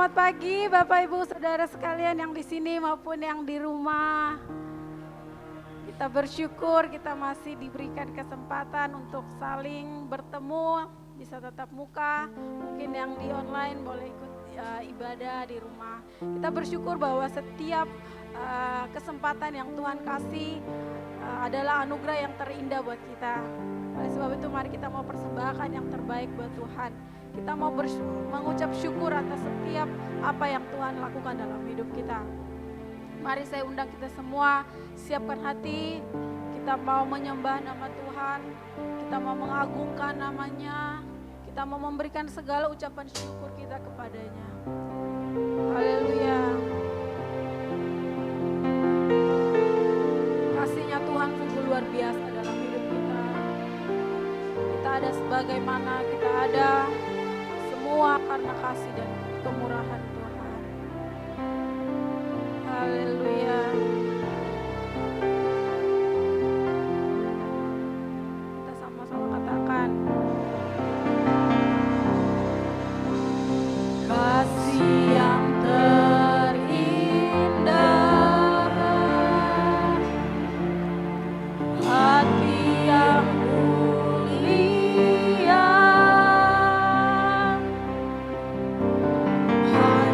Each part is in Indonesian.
Selamat pagi Bapak Ibu Saudara sekalian yang di sini maupun yang di rumah. Kita bersyukur kita masih diberikan kesempatan untuk saling bertemu, bisa tatap muka. Mungkin yang di online boleh ikut ibadah di rumah. Kita bersyukur bahwa setiap kesempatan yang Tuhan kasih adalah anugerah yang terindah buat kita. Oleh sebab itu mari kita mau persembahkan yang terbaik buat Tuhan. Kita mau mengucap syukur atas setiap apa yang Tuhan lakukan dalam hidup kita. Mari saya undang kita semua, siapkan hati. Kita mau menyembah nama Tuhan. Kita mau mengagungkan namanya. Kita mau memberikan segala ucapan syukur kita kepadanya. Haleluya. Kasih-Nya Tuhan sungguh luar biasa dalam hidup kita. Kita ada sebagaimana kita ada, semua karena kasih dan kemurahan Tuhan. Haleluya. Kita sama-sama katakan, kasih yang terindah, hati yang mulia, hanya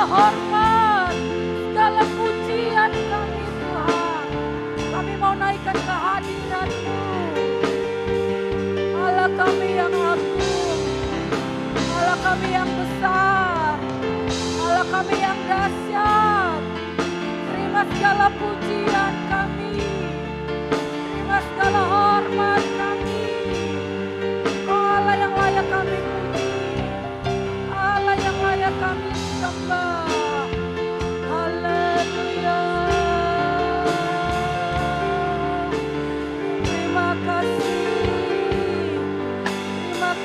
hormat, segala pujian kami Tuhan. Kami mau naikkan kehadiran-Mu. Allah kami yang agung, Allah kami yang besar, Allah kami yang dahsyat. Terima segala pujian kami, terima segala hormat kami. Oh Allah yang layak kami puji, Allah yang layak kami sembah. Haleluya. Terima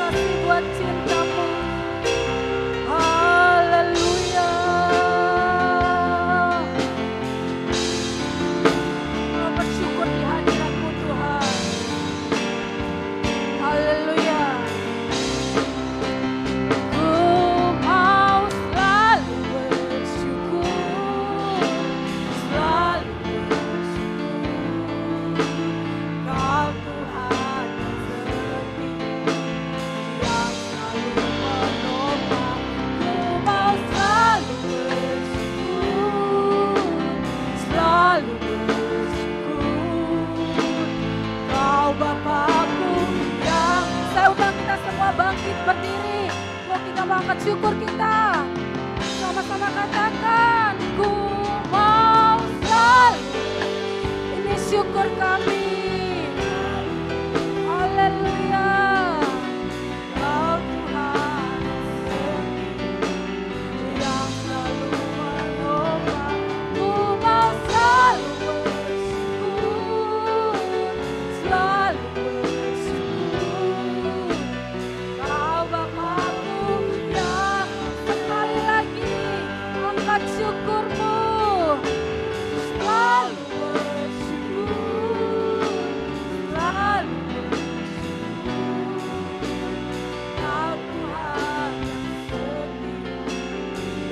kasih buat cinta-Mu. Haleluya. Mau bersyukur di hadirat-Mu Tuhan. Haleluya. Ku mau selalu bersyukur, selalu bersyukur. Kau Tuhan yang setia, yang selalu menopang. Ku mau selalu bersyukur, selalu bersyukur. Kau Bapakku yang, saya undang kita semua bangkit berdiri. Mau kita mau angkat syukur kita. Sama-sama katakan, ku mau selalu. Ini syukur kami. Haleluya. Kau Tuhan yang selalu menopang. Ku mau selalu bersyukur, selalu bersyukur. Kau Bapakku yang, sekali lagi angkat syukur-Mu. Selalu bersyukur, selalu bersyukur. Kau Tuhan yang setia,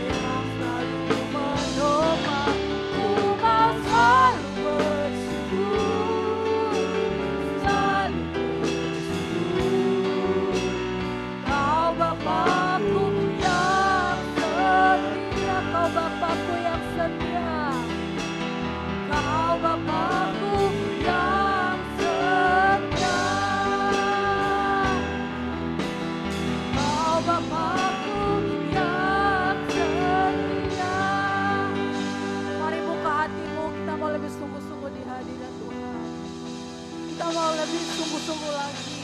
yang selalu menopang. Ku mau selalu bersyukur, selalu bersyukur. Kau Bapakku yang setia, Kau Bapakku yang setia. Kau Bapakku yang setia. Kau Bapakku yang setia. Mari buka hatimu, kita mau lebih sungguh-sungguh di hadirat Tuhan. Kita mau lebih sungguh-sungguh lagi.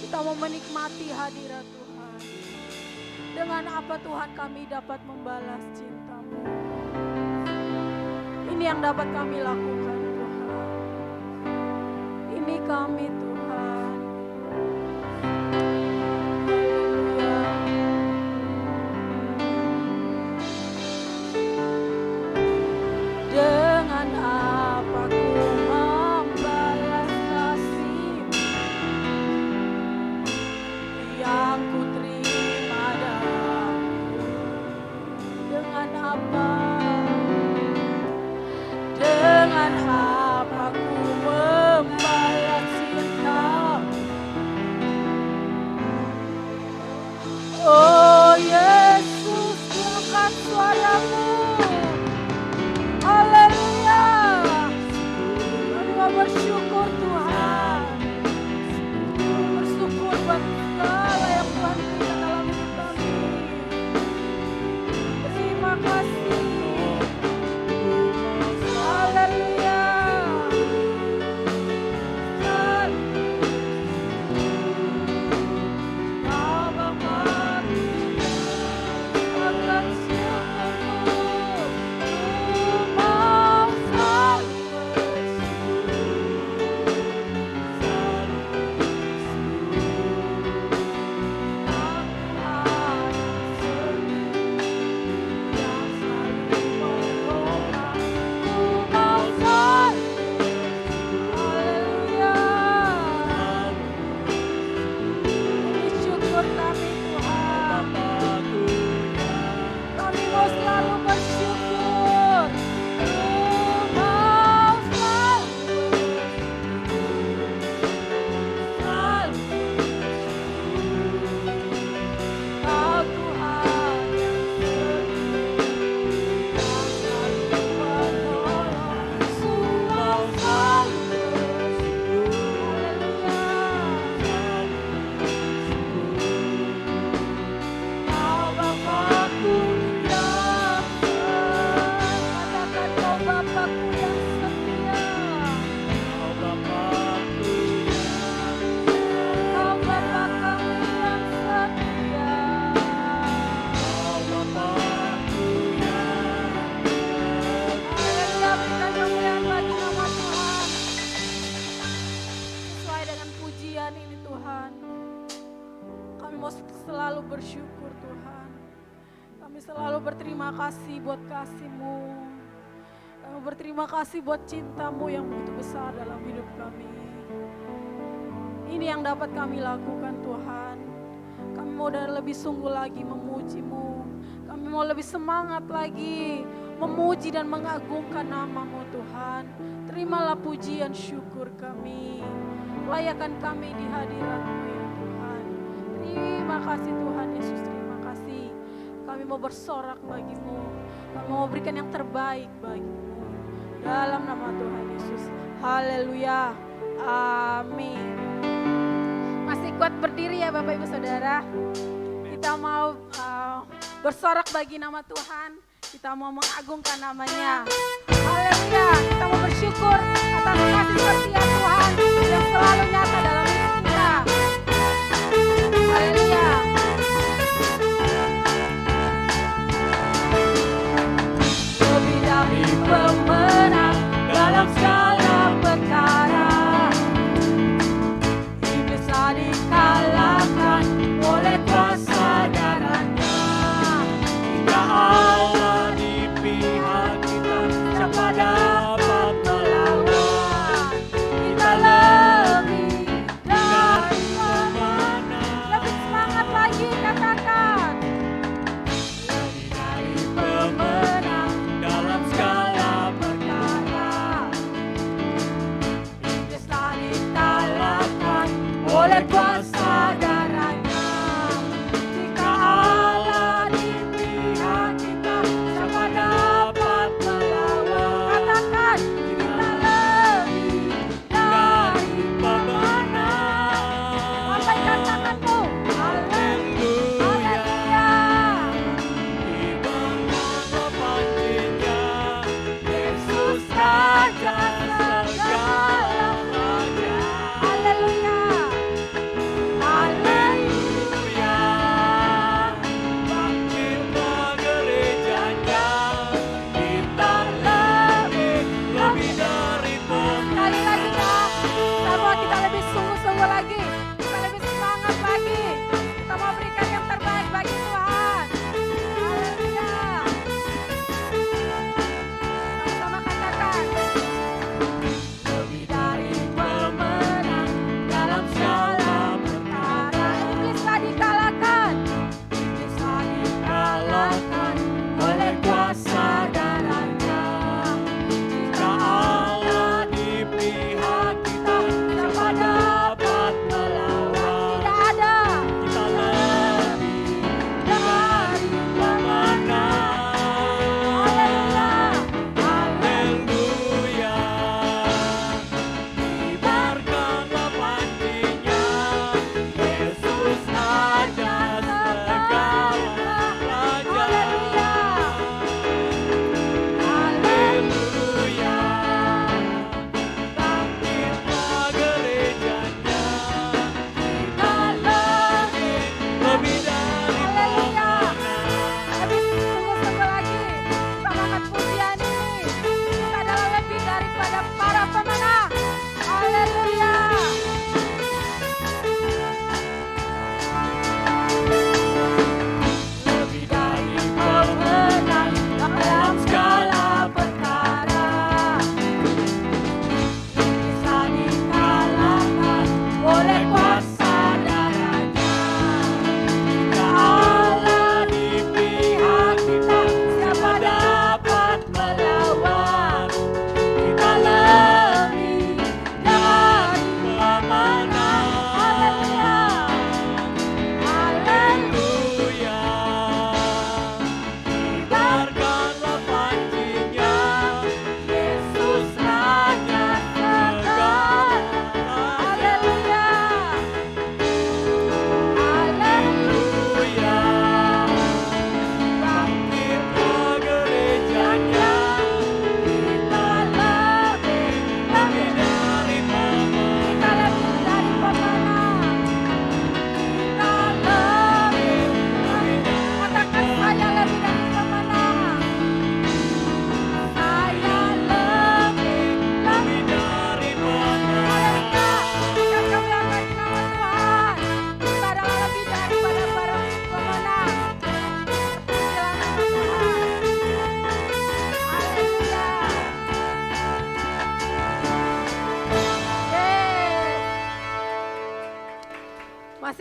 Kita mau menikmati hadirat Tuhan. Dengan apa Tuhan kami dapat membalas cinta-Mu? Ini yang dapat kami lakukan Tuhan. Ini kami Tuhan. Haleluya. Dengan apa ku membalas kasih-Mu yang ku terima dahulu? Dengan apa? Dengan apa ku membalas cinta-Mu? Oh Yesus, angkat suara-Mu. Haleluya. Kami mau bersyukur Tuhan. Bersyukur buat segala yang Tuhan berikan dalam hidup kami. Terima kasih. mau selalu bersyukur Tuhan. Kami selalu berterima kasih buat kasih-Mu. Kami berterima kasih buat cinta-Mu yang begitu besar dalam hidup kami. Ini yang dapat kami lakukan Tuhan. Kami mau dan lebih sungguh lagi memuji-Mu. Kami mau lebih semangat lagi memuji dan mengagungkan nama-Mu Tuhan. Terimalah pujian syukur kami. Layakan kami di hadirat-Mu ya Tuhan. Terima kasih Tuhan Yesus, terima kasih. Kami mau bersorak bagi-Mu. Kami mau berikan yang terbaik bagi-Mu. Dalam nama Tuhan Yesus. Haleluya. Amin. Masih kuat berdiri ya Bapak Ibu Saudara. Kita mau bersorak bagi nama Tuhan. Kita mau mengagungkan namanya. Haleluya. Kita mau bersyukur atas kasih setia Tuhan yang selalu nyata dalam hidup kita. Haleluya. Lebih dari pemenang dalam segala perkara, iblis telah dikalahkan oleh kuasa darahnya. Jika Allah di pihak kita, siapa dapat melawan? Kita lebih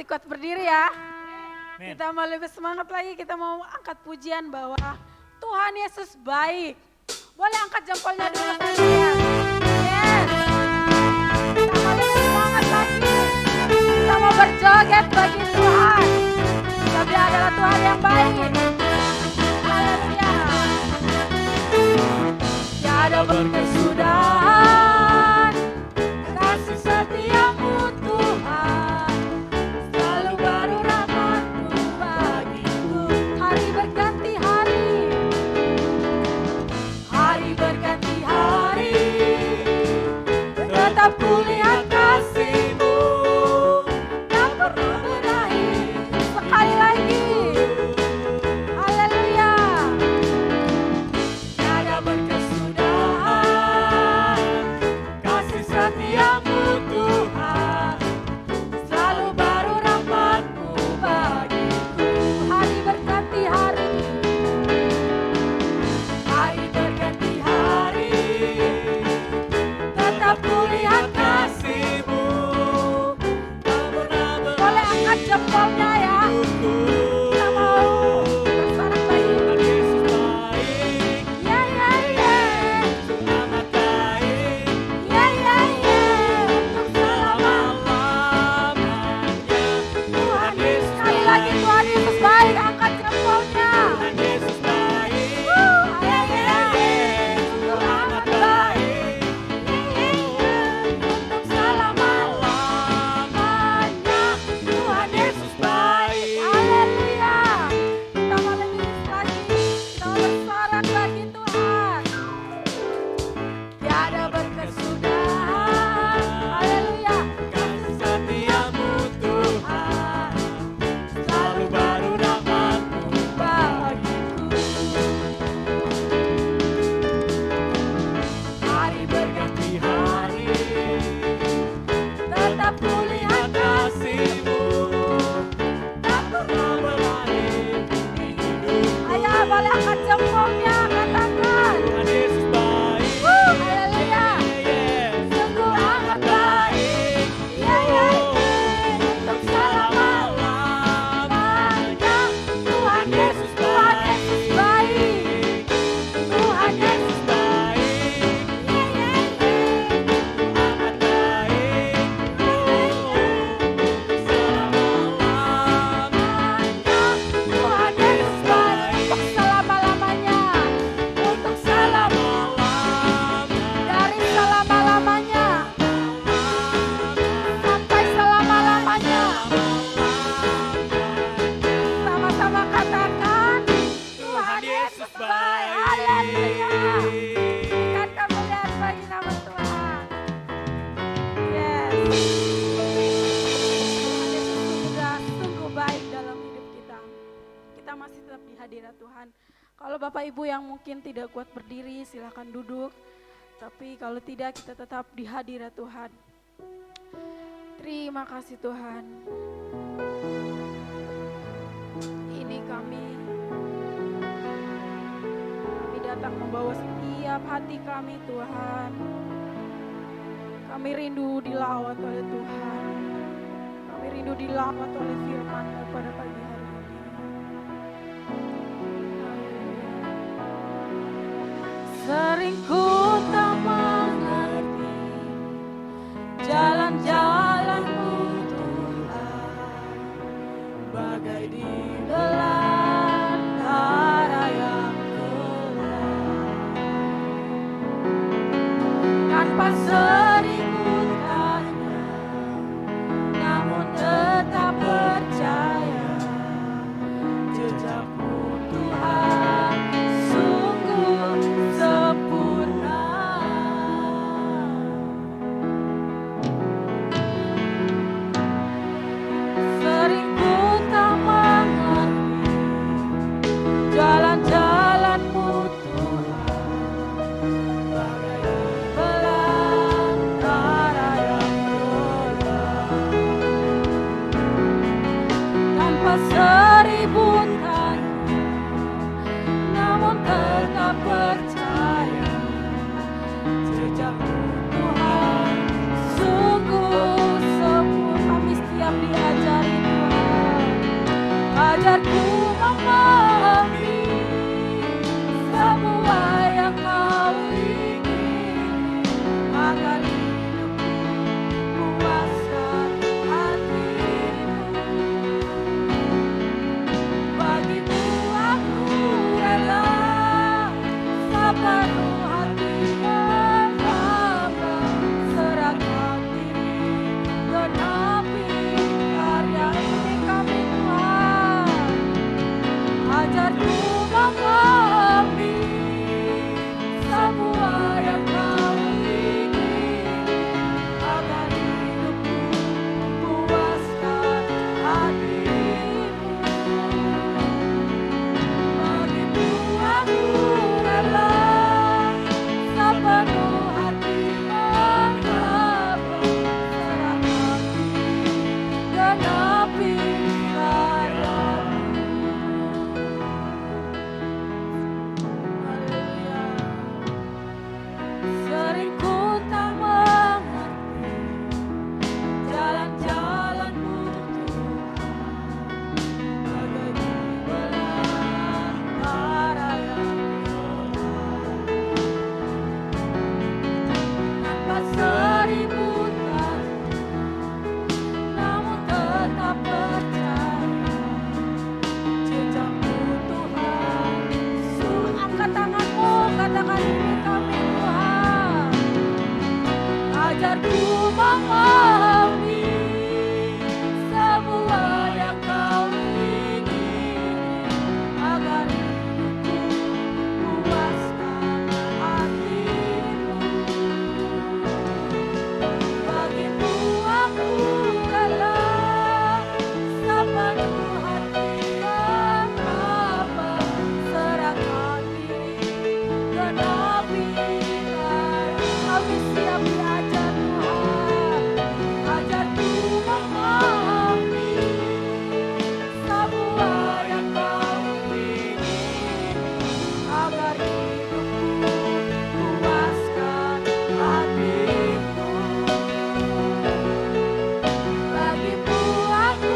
kuat berdiri ya. Amin. Kita mau lebih semangat lagi, kita mau angkat pujian bahwa Tuhan Yesus baik. Boleh angkat jempolnya dulu kalian. Yes. Kita mau lebih semangat lagi. Kita mau berjoget bagi Tuhan. Sebab Dia adalah Tuhan yang baik. Haleluya. Tiada berkesudahan kasih setiamu Tuhan, selalu baru rahmat-Mu bagiku. Hari berganti hari, hari berganti hari, tetap kulihat kasih-Mu, tak pernah berakhir. Sekali lagi, haleluya. Tiada berkesudahan kasih setiamu Tuhan, selalu baru rahmat-Mu bagiku. Hari berganti hari, hari berganti hari, tetap kulihat kasih-Mu, tak pernah boleh angkat jempolnya ya. Kita mau bersorak lagi. Tuhan Yesus baik, Ya ya ya, amat baik, ya ya ya, untuk selama. selama-lamanya. Tuhan Yesus Sekali lagi Tuhan Yesus baik, angkat jempolnya. Tuhan Yesus baik, Haleluya. sungguh amat baik, Untuk selama-lamanya Tuhan Yesus baik. Haleluya. Kita mau lebih lagi, kita mau bersorak bagi Tuhan. Tiada berkesudahan. Haleluya. kasih setiamu Tuhan, selalu baru rahmat-Mu Bagiku. Hari berganti hari, tetap kulihat kasih-Mu, tak pernah berakhir di hidup. Ayo boleh angkat jempolnya, katakan. Tuhan Yesus baik, Haleluya. Sungguh amat baik. Ya ya ya. Untuk selama-lamanya Tuhan Yesus baik. Tuhan Yesus baik, ya ya ya. amat baik, Tuhan Yesus baik untuk selama-lamanya. Untuk dari selama-lamanya sampai selama-lamanya. Sama-sama katakan Tuhan Yesus baik. Haleluya. Berikan kemuliaan bagi nama Tuhan. Yes. Tuhan Yesus sudah sungguh baik dalam hidup kita. Kita masih tetap di hadirat Tuhan. Kalau Bapak Ibu yang mungkin tidak kuat berdiri, silakan duduk. Tapi kalau tidak, kita tetap di hadirat Tuhan. Terima kasih Tuhan. Ini kami datang membawa setiap hati kami Tuhan. Kami rindu dilawat oleh Tuhan. Kami rindu dilawat oleh firman-Mu pada pagi hari ini. Haleluya. Sering ku tak mengerti jalan-jalan-Mu Tuhan, bagai di belantara yang gelap, tanpa seribu tanya, namun tetap percaya jejak-Mu Tuhan sungguh sempurna. Sering ku tak mengerti jalan-jalan-Mu Tuhan, bagai di belantara yang gelap, tanpa seribu tanya, namun tetap percaya jejak-Mu Tuhan sungguh sempurna. Kami setiap diajari Tuhan. Ajarku memahami semua yang kau ingini, agar hidupku puaskan hatimu. Bagimu aku rela sepenuh hati menghamba, serahkan diri genapi karya ini kami Tuhan. Ajarku memahami semua yang kau ingini, agar hidupku puaskan hatimu. Bagimu aku rela sepenuh hati menghamba, serahkan diri genapi karyamu. Haleluya. Sering ku tak mengerti jalan-jalan-Mu Tuhan, bagai belantara yang nampak seribu tahun, namun tetap percaya jejakmu Tuhan. Suruh angkat tanganmu, katakan ini kami Tuhan. Ajarku memahami semua yang kau ingini, agar hidupku puaskan hatimu. Bagimu aku rela sepenuh hati menghamba, serahkan diri genapi karya. Kami siap diajar Tuhan. Ajarku memahami semua yang kau ingini, agar hidupku puaskan hatimu. Bagimu aku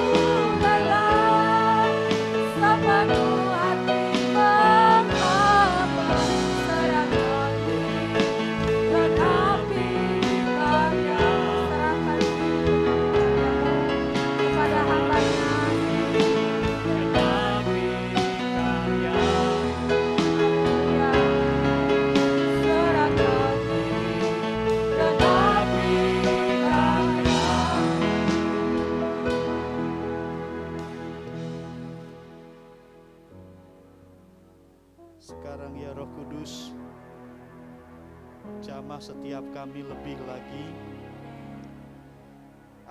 rela sepenuh hati menghamba, serahkan diri genapi karya. Serahkan diri kepada hambanya. Genapi karya. Haleluya. Serahkan diri genapi karya. Sekarang ya Roh Kudus, jamah setiap kami lebih lagi,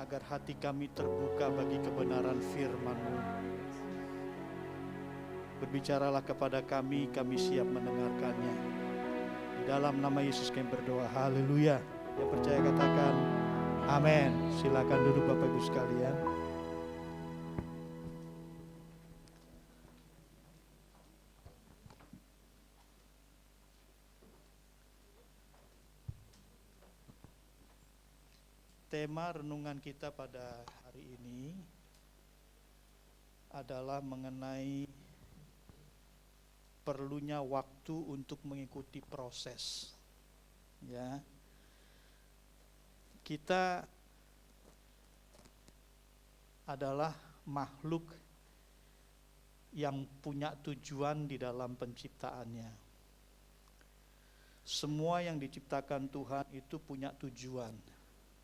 agar hati kami terbuka bagi kebenaran firman-Mu. Berbicaralah kepada kami siap mendengarkannya. Di dalam nama Yesus kami berdoa, haleluya. Yang percaya katakan, amin. Silakan duduk Bapak Ibu sekalian. Tema renungan kita pada hari ini adalah mengenai perlunya waktu untuk mengikuti proses. Ya. Kita adalah makhluk yang punya tujuan di dalam penciptaannya. Semua yang diciptakan Tuhan itu punya tujuan.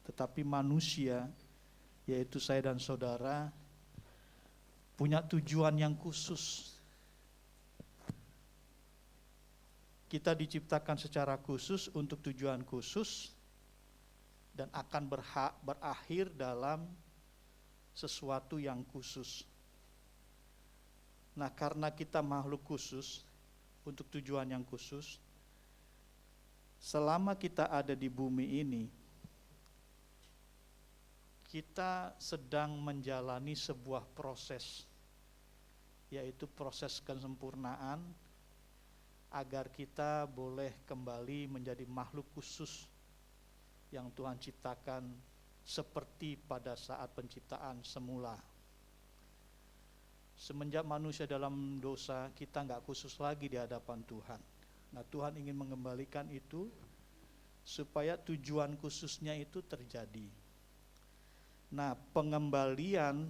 Tetapi manusia, yaitu saya dan saudara, punya tujuan yang khusus. Kita diciptakan secara khusus untuk tujuan khusus dan akan berakhir dalam sesuatu yang khusus. Nah, karena kita makhluk khusus untuk tujuan yang khusus, selama kita ada di bumi ini, kita sedang menjalani sebuah proses, yaitu proses kesempurnaan, agar kita boleh kembali menjadi makhluk khusus yang Tuhan ciptakan seperti pada saat penciptaan semula. Semenjak manusia dalam dosa, kita nggak khusus lagi di hadapan Tuhan. Nah, Tuhan ingin mengembalikan itu supaya tujuan khususnya itu terjadi. Nah, pengembalian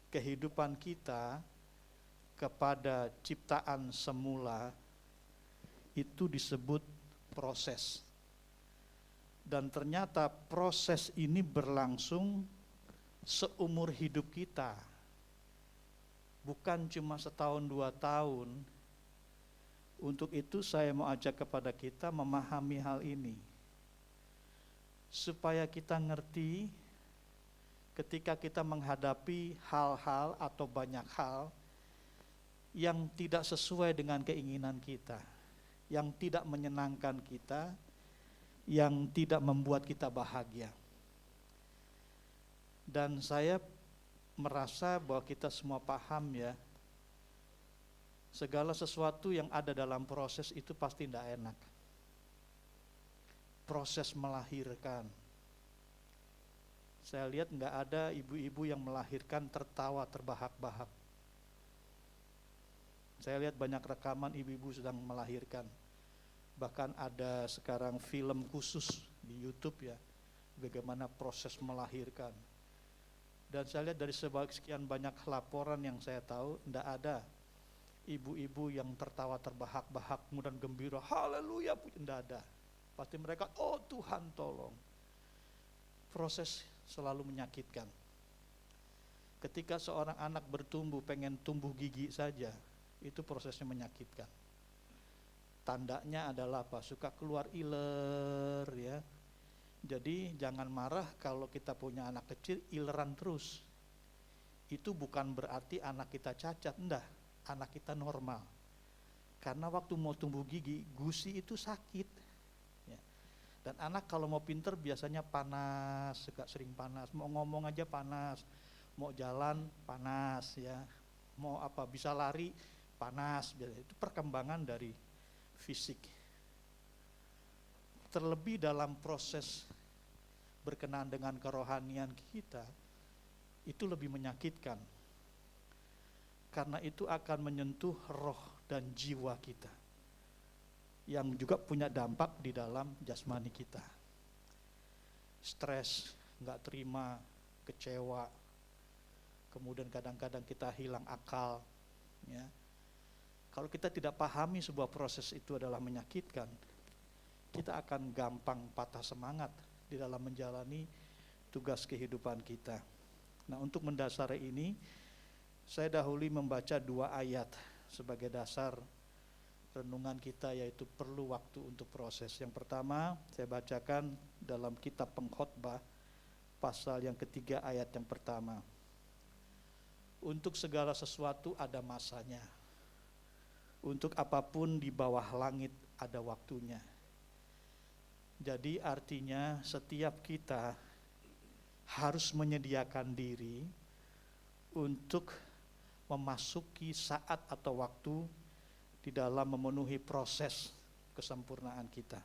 kehidupan kita kepada ciptaan semula itu disebut proses. Dan ternyata proses ini berlangsung seumur hidup kita. Bukan cuma setahun 2 tahun. Untuk itu saya mau ajak kepada kita memahami hal ini. Supaya kita ngerti ketika kita menghadapi hal-hal atau banyak hal yang tidak sesuai dengan keinginan kita, yang tidak menyenangkan kita, yang tidak membuat kita bahagia. Dan saya merasa bahwa kita semua paham ya, segala sesuatu yang ada dalam proses itu pasti tidak enak. Proses melahirkan. Saya lihat nggak ada ibu-ibu yang melahirkan tertawa terbahak-bahak. Saya lihat banyak rekaman ibu-ibu sedang melahirkan. Bahkan ada sekarang film khusus di YouTube ya, bagaimana proses melahirkan. Dan saya lihat dari sekian banyak laporan yang saya tahu, tidak ada ibu-ibu yang tertawa terbahak-bahak kemudian gembira, haleluya, tidak ada. Pasti mereka, oh Tuhan tolong. Proses selalu menyakitkan. Ketika seorang anak bertumbuh, pengen tumbuh gigi saja, itu prosesnya menyakitkan. Tandanya adalah apa? Suka keluar iler ya. Jadi jangan marah kalau kita punya anak kecil ileran terus. Itu bukan berarti anak kita cacat, enggak. Anak kita normal. Karena waktu mau tumbuh gigi, gusi itu sakit. Ya. Dan anak kalau mau pinter biasanya panas, suka sering panas. Mau ngomong aja panas, mau jalan panas ya. Mau apa bisa lari panas. Itu perkembangan dari fisik. Terlebih dalam proses berkenaan dengan kerohanian kita, itu lebih menyakitkan. Karena itu akan menyentuh roh dan jiwa kita, yang juga punya dampak di dalam jasmani kita. Stres, nggak terima, kecewa, kemudian kadang-kadang kita hilang akal. Ya. Kalau kita tidak pahami sebuah proses itu adalah menyakitkan, kita akan gampang patah semangat di dalam menjalani tugas kehidupan kita. Nah, untuk mendasari ini, saya dahulu membaca 2 ayat sebagai dasar renungan kita, yaitu perlu waktu untuk proses. Yang pertama, saya bacakan dalam kitab Pengkhotbah, pasal yang ketiga ayat yang pertama. Untuk segala sesuatu ada masanya. Untuk apapun di bawah langit ada waktunya. Jadi artinya setiap kita harus menyediakan diri untuk memasuki saat atau waktu di dalam memenuhi proses kesempurnaan kita.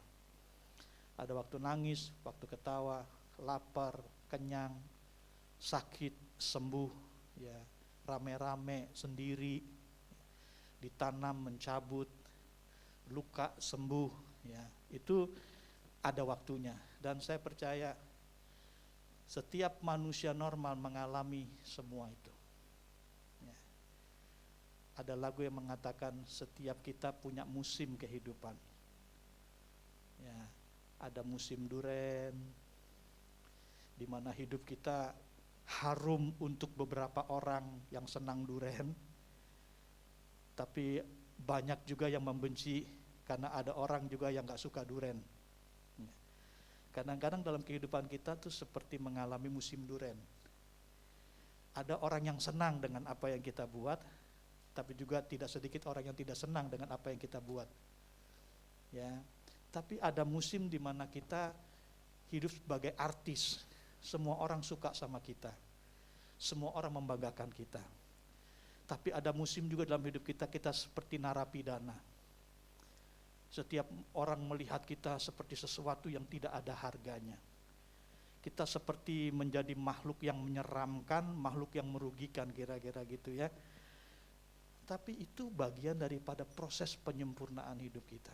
Ada waktu nangis, waktu ketawa, lapar, kenyang, sakit, sembuh, ya, rame-rame, sendiri, ditanam, mencabut, luka, sembuh, ya, itu ada waktunya. Dan saya percaya setiap manusia normal mengalami semua itu. Ya. Ada lagu yang mengatakan setiap kita punya musim kehidupan. Ya, ada musim duren, di mana hidup kita harum untuk beberapa orang yang senang duren, tapi banyak juga yang membenci karena ada orang juga yang gak suka duren. Kadang-kadang dalam kehidupan kita tuh seperti mengalami musim duren. Ada orang yang senang dengan apa yang kita buat, tapi juga tidak sedikit orang yang tidak senang dengan apa yang kita buat. Ya, tapi ada musim di mana kita hidup sebagai artis. Semua orang suka sama kita. Semua orang membanggakan kita. Tapi ada musim juga dalam hidup kita, kita seperti narapidana. Setiap orang melihat kita seperti sesuatu yang tidak ada harganya. Kita seperti menjadi makhluk yang menyeramkan, makhluk yang merugikan, kira-kira gitu ya. Tapi itu bagian daripada proses penyempurnaan hidup kita.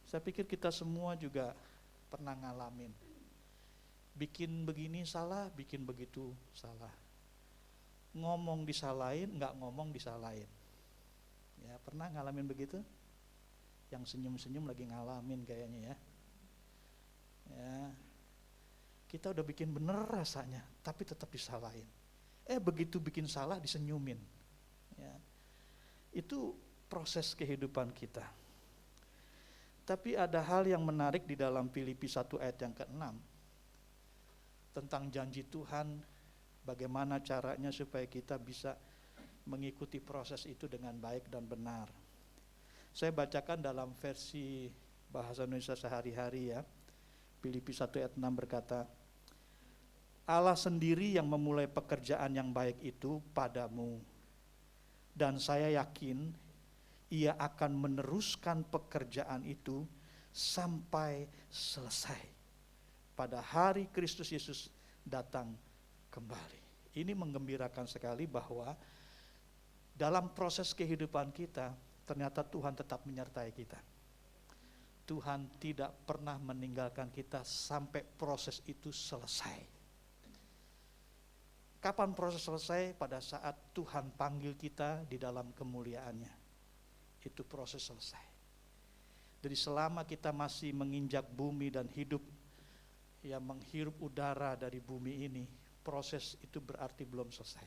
Saya pikir kita semua juga pernah ngalamin. Bikin begini salah, bikin begitu salah. Ngomong disalahin, nggak ngomong disalahin. Ya, pernah ngalamin begitu? Yang senyum-senyum lagi ngalamin kayaknya ya. Ya, kita udah bikin bener rasanya, tapi tetap disalahin. Begitu bikin salah disenyumin. Ya, itu proses kehidupan kita. Tapi ada hal yang menarik di dalam Filipi 1 ayat yang ke-6 tentang janji Tuhan, bagaimana caranya supaya kita bisa mengikuti proses itu dengan baik dan benar. Saya bacakan dalam versi bahasa Indonesia sehari-hari ya. Filipi 1 ayat 6 berkata, Allah sendiri yang memulai pekerjaan yang baik itu padamu. Dan saya yakin ia akan meneruskan pekerjaan itu sampai selesai pada hari Kristus Yesus datang kembali. Ini menggembirakan sekali bahwa dalam proses kehidupan kita, ternyata Tuhan tetap menyertai kita. Tuhan tidak pernah meninggalkan kita sampai proses itu selesai. Kapan proses selesai? Pada saat Tuhan panggil kita di dalam kemuliaannya. Itu proses selesai. Jadi selama kita masih menginjak bumi dan hidup, ya menghirup udara dari bumi ini, proses itu berarti belum selesai.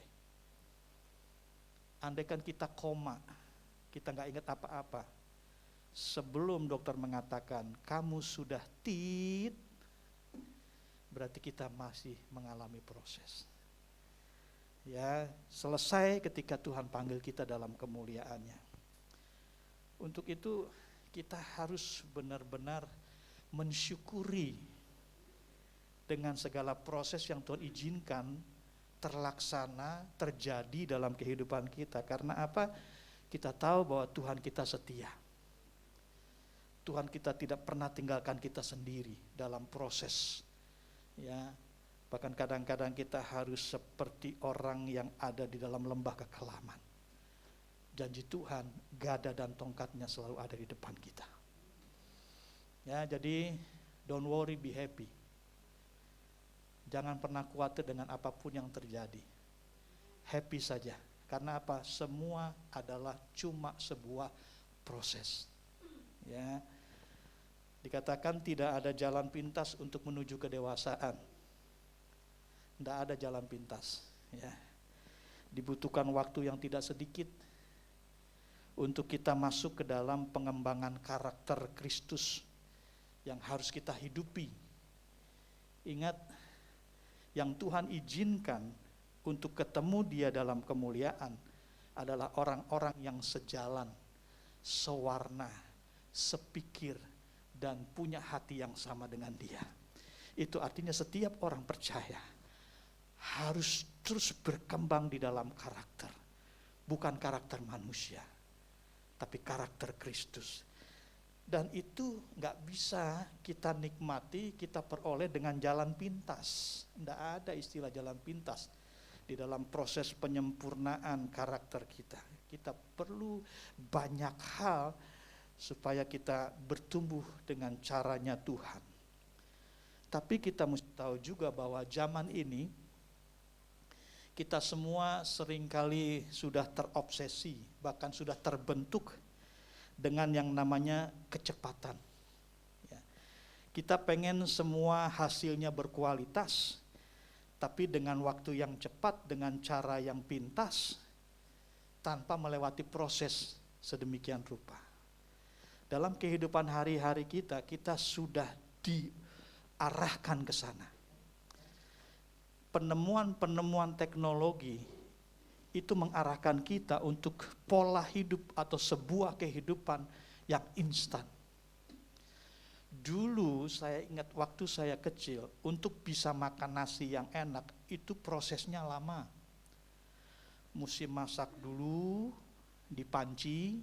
Andaikan kita koma, kita gak ingat apa-apa, sebelum dokter mengatakan kamu sudah tit, berarti kita masih mengalami proses. Ya, selesai ketika Tuhan panggil kita dalam kemuliaannya. Untuk itu kita harus benar-benar mensyukuri dengan segala proses yang Tuhan izinkan terlaksana, terjadi dalam kehidupan kita. Karena apa? Kita tahu bahwa Tuhan kita setia. Tuhan kita tidak pernah tinggalkan kita sendiri dalam proses. Ya, bahkan kadang-kadang kita harus seperti orang yang ada di dalam lembah kekelaman. Janji Tuhan, gada dan tongkatnya selalu ada di depan kita. Ya, jadi don't worry, be happy. Jangan pernah khawatir dengan apapun yang terjadi. Happy saja. Karena apa? Semua adalah cuma sebuah proses. Ya. Dikatakan tidak ada jalan pintas untuk menuju kedewasaan. Tidak ada jalan pintas, ya. Dibutuhkan waktu yang tidak sedikit untuk kita masuk ke dalam pengembangan karakter Kristus yang harus kita hidupi. Ingat, yang Tuhan izinkan untuk ketemu Dia dalam kemuliaan adalah orang-orang yang sejalan, sewarna, sepikir, dan punya hati yang sama dengan Dia. Itu artinya setiap orang percaya harus terus berkembang di dalam karakter. Bukan karakter manusia, tapi karakter Kristus. Dan itu gak bisa kita nikmati, kita peroleh dengan jalan pintas. Tidak ada istilah jalan pintas di dalam proses penyempurnaan karakter kita. Kita perlu banyak hal supaya kita bertumbuh dengan caranya Tuhan. Tapi kita mesti tahu juga bahwa zaman ini kita semua seringkali sudah terobsesi, bahkan sudah terbentuk dengan yang namanya kecepatan. Ya. Kita pengen semua hasilnya berkualitas, tapi dengan waktu yang cepat, dengan cara yang pintas, tanpa melewati proses sedemikian rupa. Dalam kehidupan hari-hari kita, kita sudah diarahkan ke sana. Penemuan-penemuan teknologi itu mengarahkan kita untuk pola hidup atau sebuah kehidupan yang instan. Dulu saya ingat waktu saya kecil, untuk bisa makan nasi yang enak itu prosesnya lama. Mesti masak dulu di panci,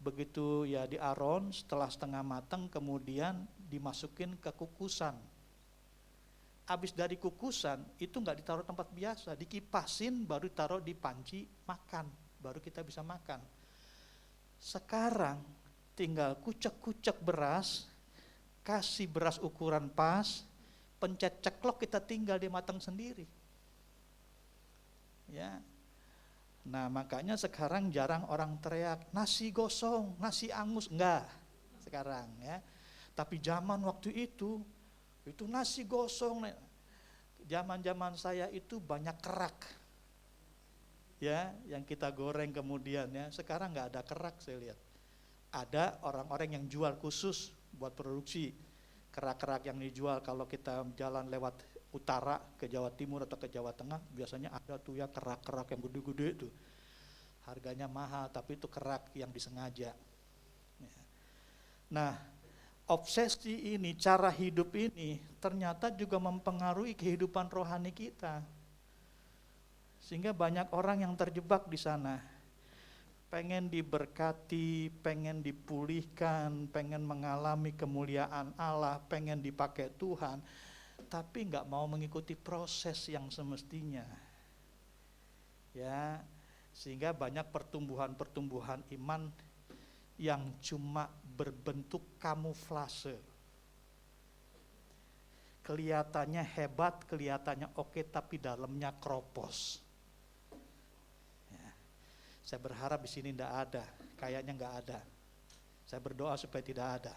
begitu ya di aron, setelah setengah matang kemudian dimasukin ke kukusan. Habis dari kukusan itu nggak ditaruh tempat biasa, dikipasin baru taruh di panci makan, baru kita bisa makan. Sekarang tinggal kucek-kucek beras, kasih beras ukuran pas, pencet ceklok, kita tinggal dia matang sendiri. Ya. Nah, makanya sekarang jarang orang teriak nasi gosong, nasi angus, enggak sekarang ya. Tapi zaman waktu itu nasi gosong. Zaman-zaman saya itu banyak kerak. Ya, yang kita goreng kemudian ya. Sekarang enggak ada kerak saya lihat. Ada orang-orang yang jual khusus buat produksi kerak-kerak yang dijual. Kalau kita jalan lewat utara ke Jawa Timur atau ke Jawa Tengah, biasanya ada tuh ya kerak-kerak yang gede-gede tuh. Harganya mahal, tapi itu kerak yang disengaja. Nah, obsesi ini, cara hidup ini ternyata juga mempengaruhi kehidupan rohani kita. Sehingga banyak orang yang terjebak di sana. Pengen diberkati, pengen dipulihkan, pengen mengalami kemuliaan Allah, pengen dipakai Tuhan, tapi nggak mau mengikuti proses yang semestinya. Ya, sehingga banyak pertumbuhan iman yang cuma berbentuk kamuflase. Kelihatannya hebat, kelihatannya oke, tapi dalamnya kropos. Ya. Saya berharap di sini tidak ada, kayaknya nggak ada. Saya berdoa supaya tidak ada.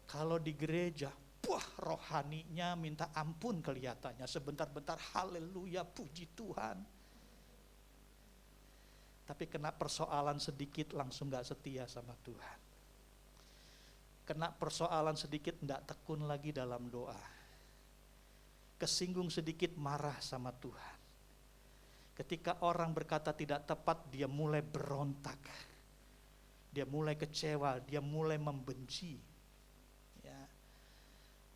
Kalau di gereja, wah rohaninya minta ampun kelihatannya, sebentar-bentar haleluya puji Tuhan. Tapi kena persoalan sedikit langsung gak setia sama Tuhan. Kena persoalan sedikit gak tekun lagi dalam doa. Kesinggung sedikit marah sama Tuhan. Ketika orang berkata tidak tepat, dia mulai berontak. Dia mulai kecewa, dia mulai membenci. Ya.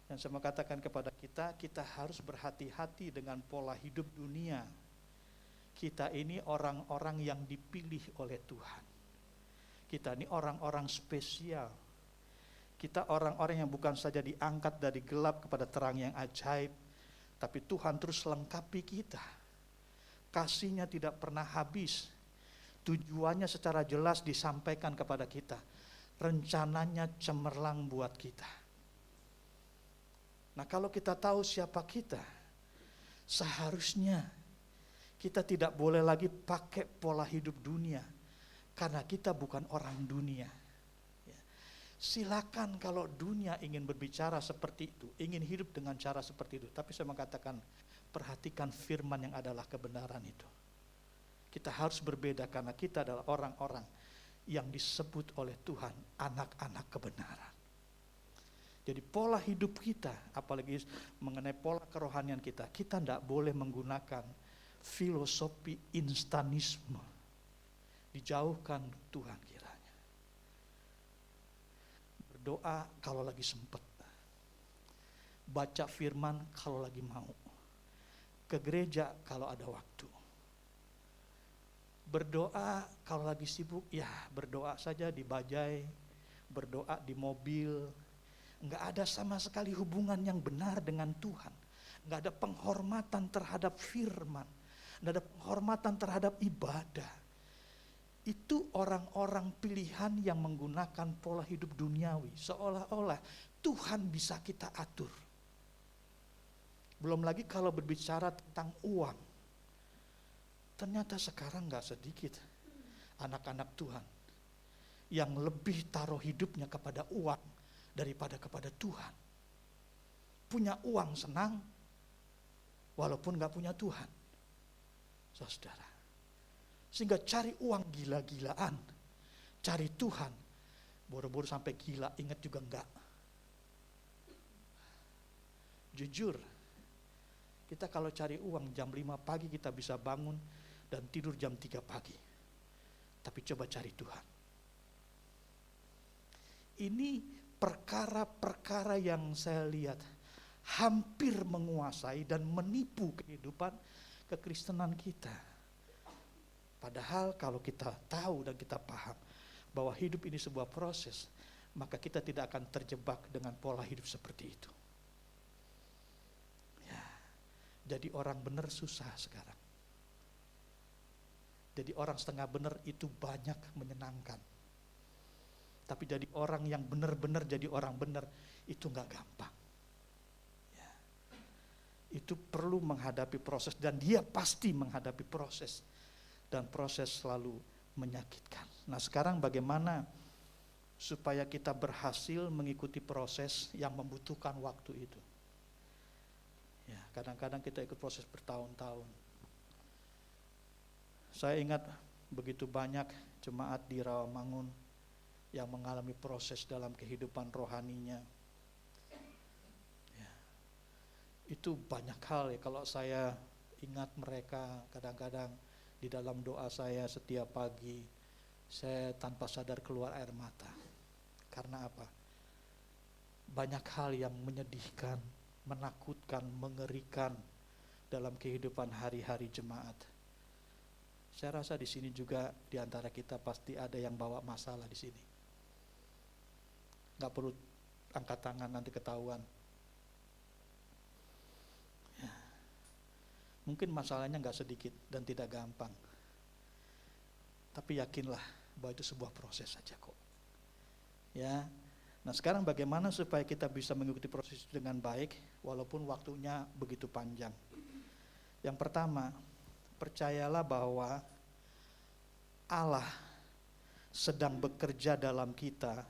Dan saya mau katakan kepada kita harus berhati-hati dengan pola hidup dunia. Kita ini orang-orang yang dipilih oleh Tuhan. Kita ini orang-orang spesial. Kita orang-orang yang bukan saja diangkat dari gelap kepada terang yang ajaib, tapi Tuhan terus lengkapi kita. Kasih-Nya tidak pernah habis. Tujuannya secara jelas disampaikan kepada kita. Rencananya cemerlang buat kita. Nah, kalau kita tahu siapa kita, seharusnya kita tidak boleh lagi pakai pola hidup dunia, karena kita bukan orang dunia. Ya. Silakan kalau dunia ingin berbicara seperti itu, ingin hidup dengan cara seperti itu. Tapi saya mengatakan, perhatikan firman yang adalah kebenaran itu. Kita harus berbeda karena kita adalah orang-orang yang disebut oleh Tuhan anak-anak kebenaran. Jadi pola hidup kita, apalagi mengenai pola kerohanian kita tidak boleh menggunakan filosofi instanisme. Dijauhkan Tuhan kiranya. Berdoa kalau lagi sempat. Baca firman kalau lagi mau. Ke gereja kalau ada waktu. Berdoa kalau lagi sibuk, ya berdoa saja di bajai, berdoa di mobil. Enggak ada sama sekali hubungan yang benar dengan Tuhan. Enggak ada penghormatan terhadap firman. Enggak ada penghormatan terhadap ibadah. Itu orang-orang pilihan yang menggunakan pola hidup duniawi. Seolah-olah Tuhan bisa kita atur. Belum lagi kalau berbicara tentang uang. Ternyata sekarang gak sedikit anak-anak Tuhan yang lebih taruh hidupnya kepada uang daripada kepada Tuhan. Punya uang senang, walaupun gak punya Tuhan. Saudara, sehingga cari uang gila-gilaan, cari Tuhan boro-boro sampai gila, ingat juga enggak. Jujur, kita kalau cari uang jam 5 pagi kita bisa bangun dan tidur jam 3 pagi. Tapi coba cari Tuhan. Ini perkara-perkara yang saya lihat hampir menguasai dan menipu kehidupan kekristenan kita. Padahal kalau kita tahu dan kita paham bahwa hidup ini sebuah proses, maka kita tidak akan terjebak dengan pola hidup seperti itu. Ya, jadi orang benar susah sekarang. Jadi orang setengah benar itu banyak menyenangkan. Tapi jadi orang yang benar-benar jadi orang benar itu gak gampang. Ya. Itu perlu menghadapi proses dan dia pasti menghadapi proses. Dan proses selalu menyakitkan. Nah sekarang bagaimana supaya kita berhasil mengikuti proses yang membutuhkan waktu itu. Ya, kadang-kadang kita ikut proses bertahun-tahun. Saya ingat begitu banyak jemaat di Rawamangun yang mengalami proses dalam kehidupan rohaninya. Ya. Itu banyak hal ya, kalau saya ingat mereka kadang-kadang di dalam doa saya setiap pagi, saya tanpa sadar keluar air mata. Karena apa? Banyak hal yang menyedihkan, menakutkan, mengerikan dalam kehidupan hari-hari jemaat. Saya rasa di sini juga di antara kita pasti ada yang bawa masalah di sini. Gak perlu angkat tangan nanti ketahuan. Ya. Mungkin masalahnya gak sedikit dan tidak gampang. Tapi yakinlah bahwa itu sebuah proses saja kok. Ya. Nah sekarang bagaimana supaya kita bisa mengikuti proses itu dengan baik walaupun waktunya begitu panjang. Yang pertama, percayalah bahwa Allah sedang bekerja dalam kita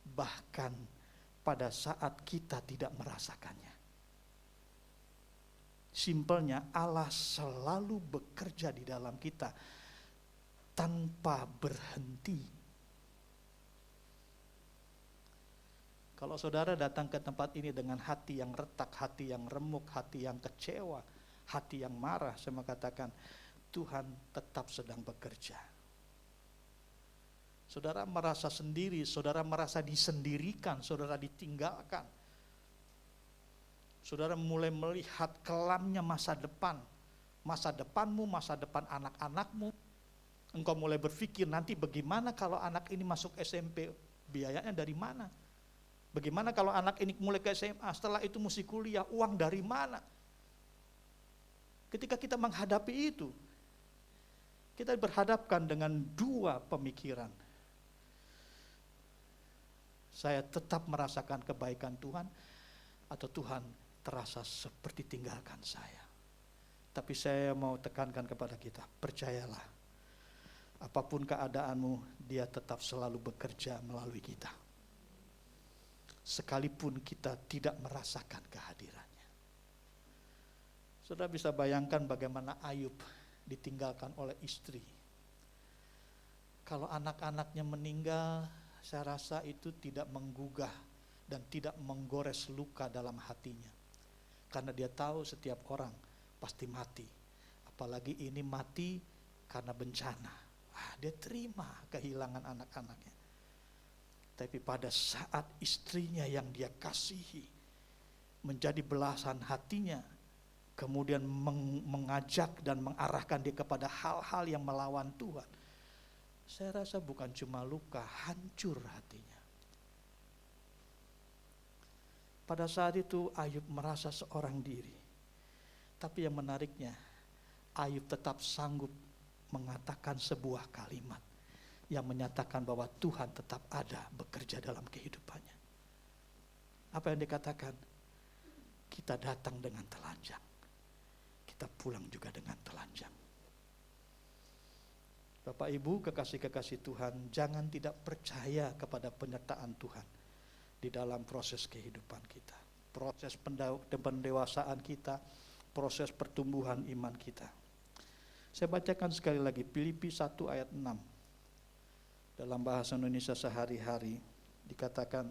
bahkan pada saat kita tidak merasakannya. Simpelnya Allah selalu bekerja di dalam kita tanpa berhenti. Kalau saudara datang ke tempat ini dengan hati yang retak, hati yang remuk, hati yang kecewa, hati yang marah, saya mau katakan Tuhan tetap sedang bekerja. Saudara merasa sendiri, saudara merasa disendirikan, saudara ditinggalkan. Saudara mulai melihat kelamnya masa depan. Masa depanmu, masa depan anak-anakmu. Engkau mulai berpikir nanti bagaimana kalau anak ini masuk SMP, biayanya dari mana? Bagaimana kalau anak ini mulai ke SMA, setelah itu mesti kuliah, uang dari mana? Ketika kita menghadapi itu, kita berhadapkan dengan dua pemikiran. Saya tetap merasakan kebaikan Tuhan, atau Tuhan terasa seperti tinggalkan saya. Tapi saya mau tekankan kepada kita, percayalah, apapun keadaanmu, Dia tetap selalu bekerja melalui kita. Sekalipun kita tidak merasakan kehadirannya. Saudara bisa bayangkan bagaimana Ayub ditinggalkan oleh istri. Kalau anak-anaknya meninggal, saya rasa itu tidak menggugah dan tidak menggores luka dalam hatinya. Karena dia tahu setiap orang pasti mati. Apalagi ini mati karena bencana. Dia terima kehilangan anak-anaknya. Tapi pada saat istrinya yang dia kasihi menjadi belasan hatinya, kemudian mengajak dan mengarahkan dia kepada hal-hal yang melawan Tuhan, saya rasa bukan cuma luka, hancur hatinya. Pada saat itu Ayub merasa seorang diri. Tapi yang menariknya, Ayub tetap sanggup mengatakan sebuah kalimat yang menyatakan bahwa Tuhan tetap ada bekerja dalam kehidupannya. Apa yang dikatakan? Kita datang dengan telanjang, kita pulang juga dengan telanjang. Bapak Ibu kekasih-kekasih Tuhan, jangan tidak percaya kepada penyertaan Tuhan di dalam proses kehidupan kita, proses pendewasaan kita, proses pertumbuhan iman kita. Saya bacakan sekali lagi Filipi 1 ayat 6. Dalam bahasa Indonesia sehari-hari dikatakan,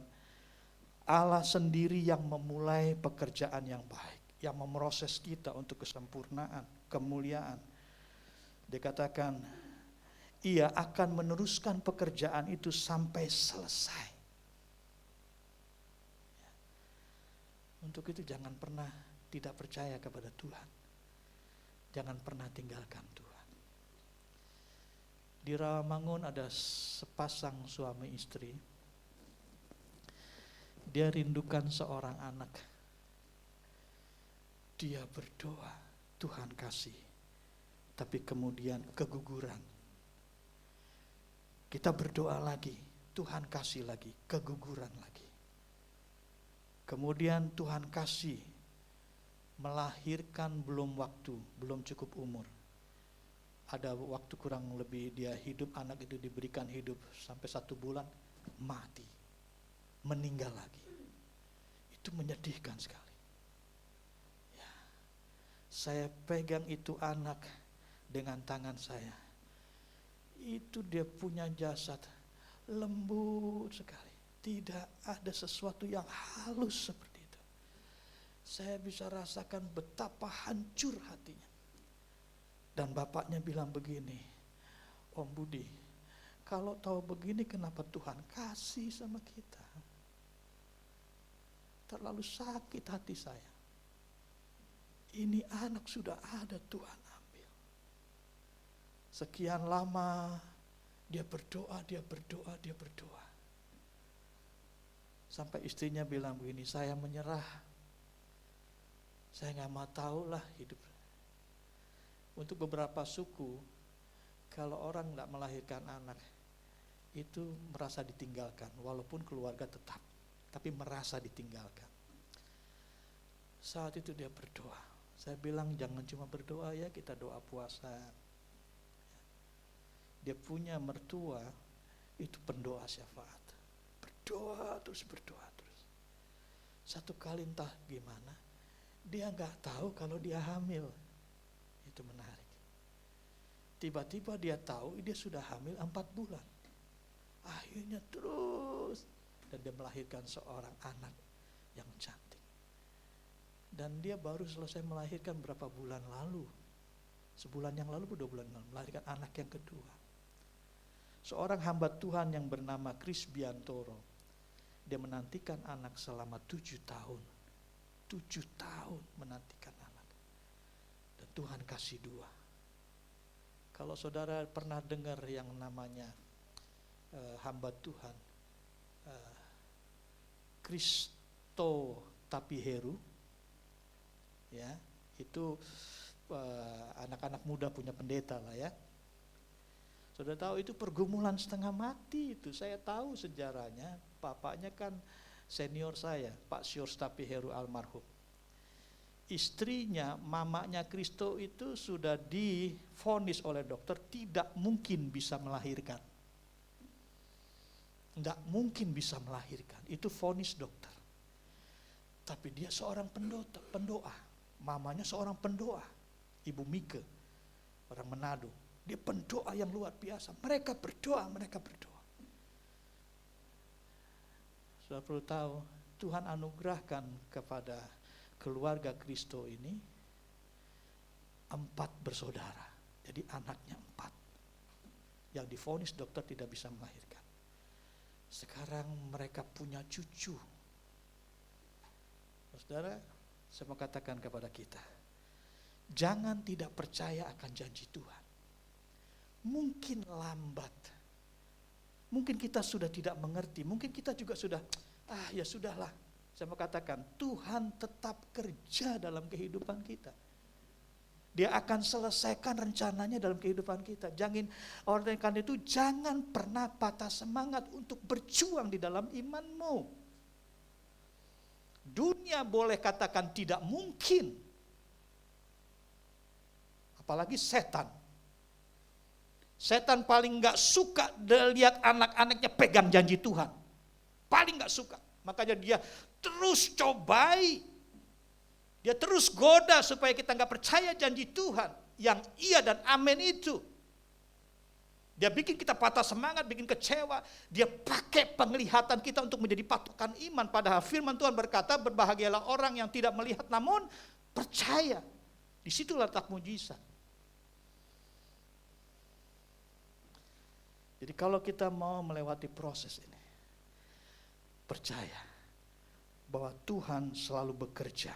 Allah sendiri yang memulai pekerjaan yang baik, yang memproses kita untuk kesempurnaan, kemuliaan. Dikatakan, Ia akan meneruskan pekerjaan itu sampai selesai. Untuk itu jangan pernah tidak percaya kepada Tuhan. Jangan pernah tinggalkan Tuhan. Di Rawamangun ada sepasang suami istri. Dia rindukan seorang anak. Dia berdoa, Tuhan kasih tapi kemudian keguguran. Kita berdoa lagi, Tuhan kasih lagi, keguguran lagi. Kemudian Tuhan kasih, melahirkan belum waktu, belum cukup umur. Ada waktu kurang lebih dia hidup, anak itu diberikan hidup sampai 1 bulan, mati, meninggal lagi. Itu menyedihkan sekali. Ya. Saya pegang itu anak dengan tangan saya. Itu dia punya jasad lembut sekali. Tidak ada sesuatu yang halus seperti itu. Saya bisa rasakan betapa hancur hatinya. Dan bapaknya bilang begini, Om Budi, kalau tahu begini kenapa Tuhan kasih sama kita? Terlalu sakit hati saya. Ini anak sudah ada, Tuhan ambil. Sekian lama dia berdoa. Sampai istrinya bilang begini, saya menyerah. Saya gak mau tahu lah hidup. Untuk beberapa suku, kalau orang gak melahirkan anak, itu merasa ditinggalkan, walaupun keluarga tetap, tapi merasa ditinggalkan. Saat itu dia berdoa. Saya bilang jangan cuma berdoa ya, kita doa puasa. Dia punya mertua, itu pendoa syafaat. Berdoa terus. Satu kali entah gimana, dia gak tahu kalau dia hamil. Itu menarik. Tiba-tiba dia tahu dia sudah hamil 4 bulan. Akhirnya terus. Dan dia melahirkan seorang anak yang cantik. Dan dia baru selesai melahirkan berapa bulan lalu. Sebulan yang lalu, 2 bulan lalu, melahirkan anak yang kedua. Seorang hamba Tuhan yang bernama Chris Biantoro, dia menantikan anak selama 7 tahun. 7 tahun menantikan anak. Dan Tuhan kasih 2. Kalau saudara pernah dengar yang namanya hamba Tuhan Kristo Tapiheru, ya, itu anak-anak muda punya pendeta lah ya. Saudara tahu itu pergumulan setengah mati itu. Saya tahu sejarahnya. Bapaknya kan senior saya, Pak Siors Tapiheru almarhum. Istrinya, mamanya Kristo itu sudah divonis oleh dokter tidak mungkin bisa melahirkan. Tidak mungkin bisa melahirkan. Itu vonis dokter. Tapi dia seorang pendoa. Mamanya seorang pendoa. Ibu Mike, orang Manado. Dia pendoa yang luar biasa. Mereka berdoa. Sudah perlu tahu, Tuhan anugerahkan kepada keluarga Kristo ini 4 bersaudara. Jadi anaknya 4. Yang divonis dokter tidak bisa melahirkan. Sekarang mereka punya cucu. Saudara, saya mau katakan kepada kita, jangan tidak percaya akan janji Tuhan. Mungkin lambat, mungkin kita sudah tidak mengerti, mungkin kita juga sudah, ya sudahlah. Saya mau katakan, Tuhan tetap kerja dalam kehidupan kita. Dia akan selesaikan rencananya dalam kehidupan kita. Karena itu jangan pernah patah semangat untuk berjuang di dalam imanmu. Dunia boleh katakan tidak mungkin, apalagi setan. Setan paling gak suka lihat anak-anaknya pegang janji Tuhan. Paling gak suka. Makanya dia terus cobai. Dia terus goda supaya kita gak percaya janji Tuhan. Yang iya dan amin itu. Dia bikin kita patah semangat, bikin kecewa. Dia pakai penglihatan kita untuk menjadi patokan iman. Padahal firman Tuhan berkata, berbahagialah orang yang tidak melihat namun percaya. Di situ letak mujizat. Jadi kalau kita mau melewati proses ini, percaya bahwa Tuhan selalu bekerja,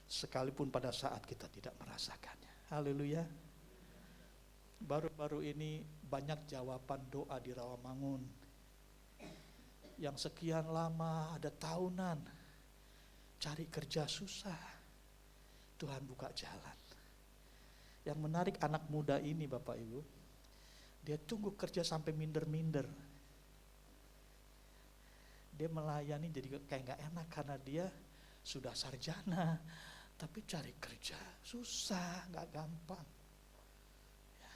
sekalipun pada saat kita tidak merasakannya. Haleluya. Baru-baru ini banyak jawaban doa di Rawamangun. Yang sekian lama, ada tahunan, cari kerja susah, Tuhan buka jalan. Yang menarik anak muda ini Bapak Ibu, dia tunggu kerja sampai minder-minder. Dia melayani jadi kayak gak enak karena dia sudah sarjana, tapi cari kerja susah, gak gampang. Ya.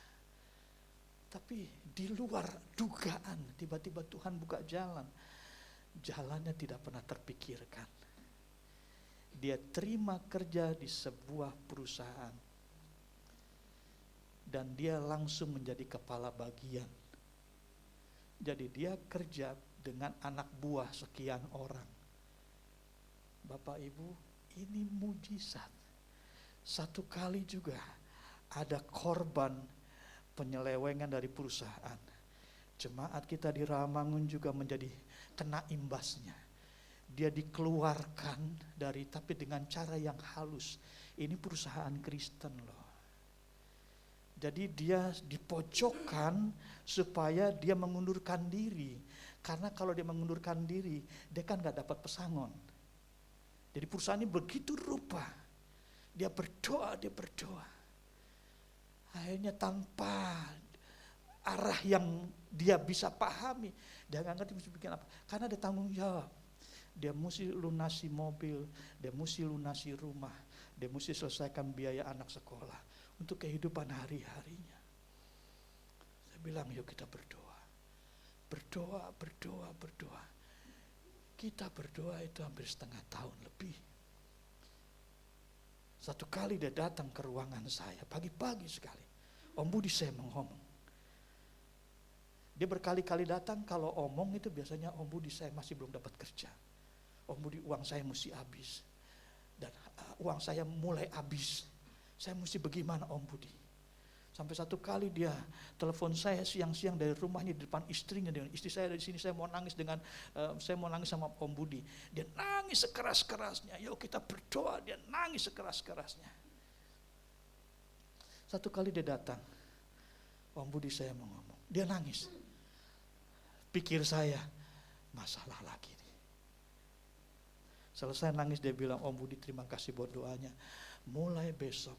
Tapi di luar dugaan, tiba-tiba Tuhan buka jalan. Jalannya tidak pernah terpikirkan. Dia terima kerja di sebuah perusahaan. Dan dia langsung menjadi kepala bagian. Jadi dia kerja dengan anak buah sekian orang. Bapak Ibu, ini mujizat. Satu kali juga ada korban penyelewengan dari perusahaan. Jemaat kita di Rawamangun juga menjadi kena imbasnya. Dia dikeluarkan dari, tapi dengan cara yang halus. Ini perusahaan Kristen loh. Jadi dia dipojokkan supaya dia mengundurkan diri. Karena kalau dia mengundurkan diri, dia kan gak dapat pesangon. Jadi perusahaan ini begitu rupa. Dia berdoa. Akhirnya tanpa arah yang dia bisa pahami, dia gak ngerti mesti bikin apa. Karena ada tanggung jawab. Dia mesti lunasi mobil, dia mesti lunasi rumah, dia mesti selesaikan biaya anak sekolah. Untuk kehidupan hari-harinya. Saya bilang yuk kita berdoa. Berdoa. Kita berdoa itu hampir setengah tahun lebih. Satu kali dia datang ke ruangan saya, pagi-pagi sekali. Om Budi saya mau ngomong. Dia berkali-kali datang, kalau omong itu biasanya Om Budi saya masih belum dapat kerja. Om Budi uang saya mesti habis. Dan uang saya mulai habis. Saya mesti bagaimana Om Budi? Sampai satu kali dia telepon saya siang-siang dari rumahnya di depan istrinya, dengan istri saya dari sini, saya mau nangis sama Om Budi. Dia nangis sekeras-kerasnya. Yuk kita berdoa, dia nangis sekeras-kerasnya. Satu kali dia datang, Om Budi saya mau ngomong. Dia nangis. Pikir saya, masalah lagi nih. Selesai nangis dia bilang, Om Budi terima kasih buat doanya. Mulai besok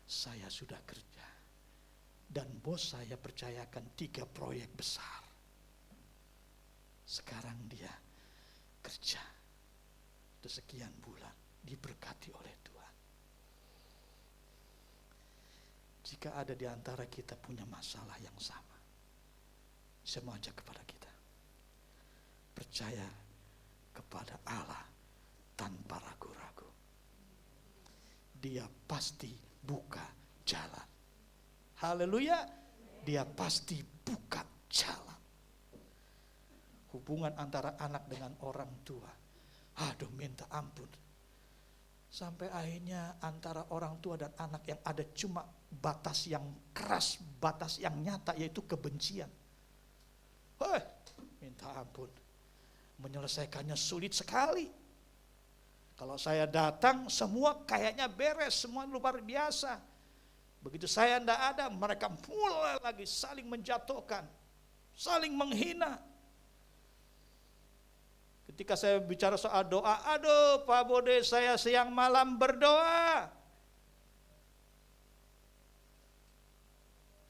saya sudah kerja dan bos saya percayakan 3 proyek besar. Sekarang dia kerja itu sekian bulan, diberkati oleh Tuhan. Jika ada di antara kita punya masalah yang sama, saya mau ajak kepada kita, percaya kepada Allah tanpa ragu-ragu. Dia pasti buka jalan. Haleluya. Dia pasti buka jalan. Hubungan antara anak dengan orang tua, aduh minta ampun. Sampai akhirnya antara orang tua dan anak yang ada cuma batas yang keras, batas yang nyata, yaitu kebencian. Minta ampun. Menyelesaikannya sulit sekali. Kalau saya datang, semua kayaknya beres, semua luar biasa. Begitu saya tidak ada, mereka mulai lagi saling menjatuhkan, saling menghina. Ketika saya bicara soal doa, aduh Pak Bode, saya siang malam berdoa.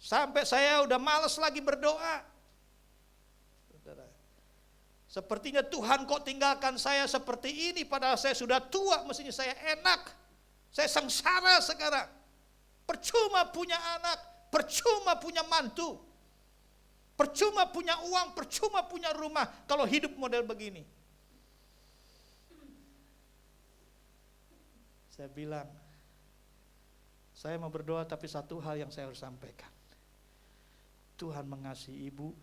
Sampai saya udah malas lagi berdoa. Sepertinya Tuhan kok tinggalkan saya seperti ini, padahal saya sudah tua, mestinya saya enak. Saya sengsara sekarang. Percuma punya anak, percuma punya mantu. Percuma punya uang, percuma punya rumah kalau hidup model begini. Saya bilang, saya mau berdoa tapi satu hal yang saya harus sampaikan. Tuhan mengasihi ibu,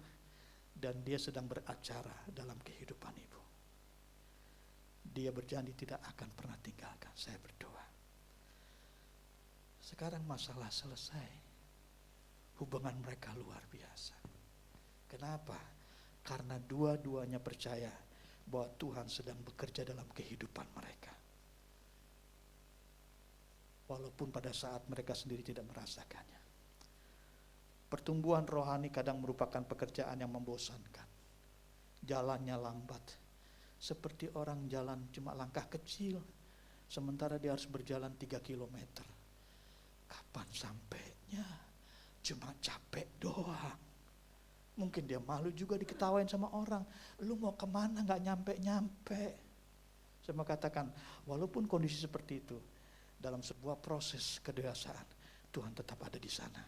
dan dia sedang beracara dalam kehidupan ibu. Dia berjanji tidak akan pernah tinggalkan. Saya berdoa. Sekarang masalah selesai. Hubungan mereka luar biasa. Kenapa? Karena dua-duanya percaya bahwa Tuhan sedang bekerja dalam kehidupan mereka. Walaupun pada saat mereka sendiri tidak merasakannya. Pertumbuhan rohani kadang merupakan pekerjaan yang membosankan. Jalannya lambat. Seperti orang jalan cuma langkah kecil, sementara dia harus berjalan 3 kilometer. Kapan sampainya? Cuma capek doang. Mungkin dia malu juga diketawain sama orang. Lu mau kemana gak nyampe-nyampe. Saya mau katakan, walaupun kondisi seperti itu, dalam sebuah proses kedewasaan, Tuhan tetap ada di sana.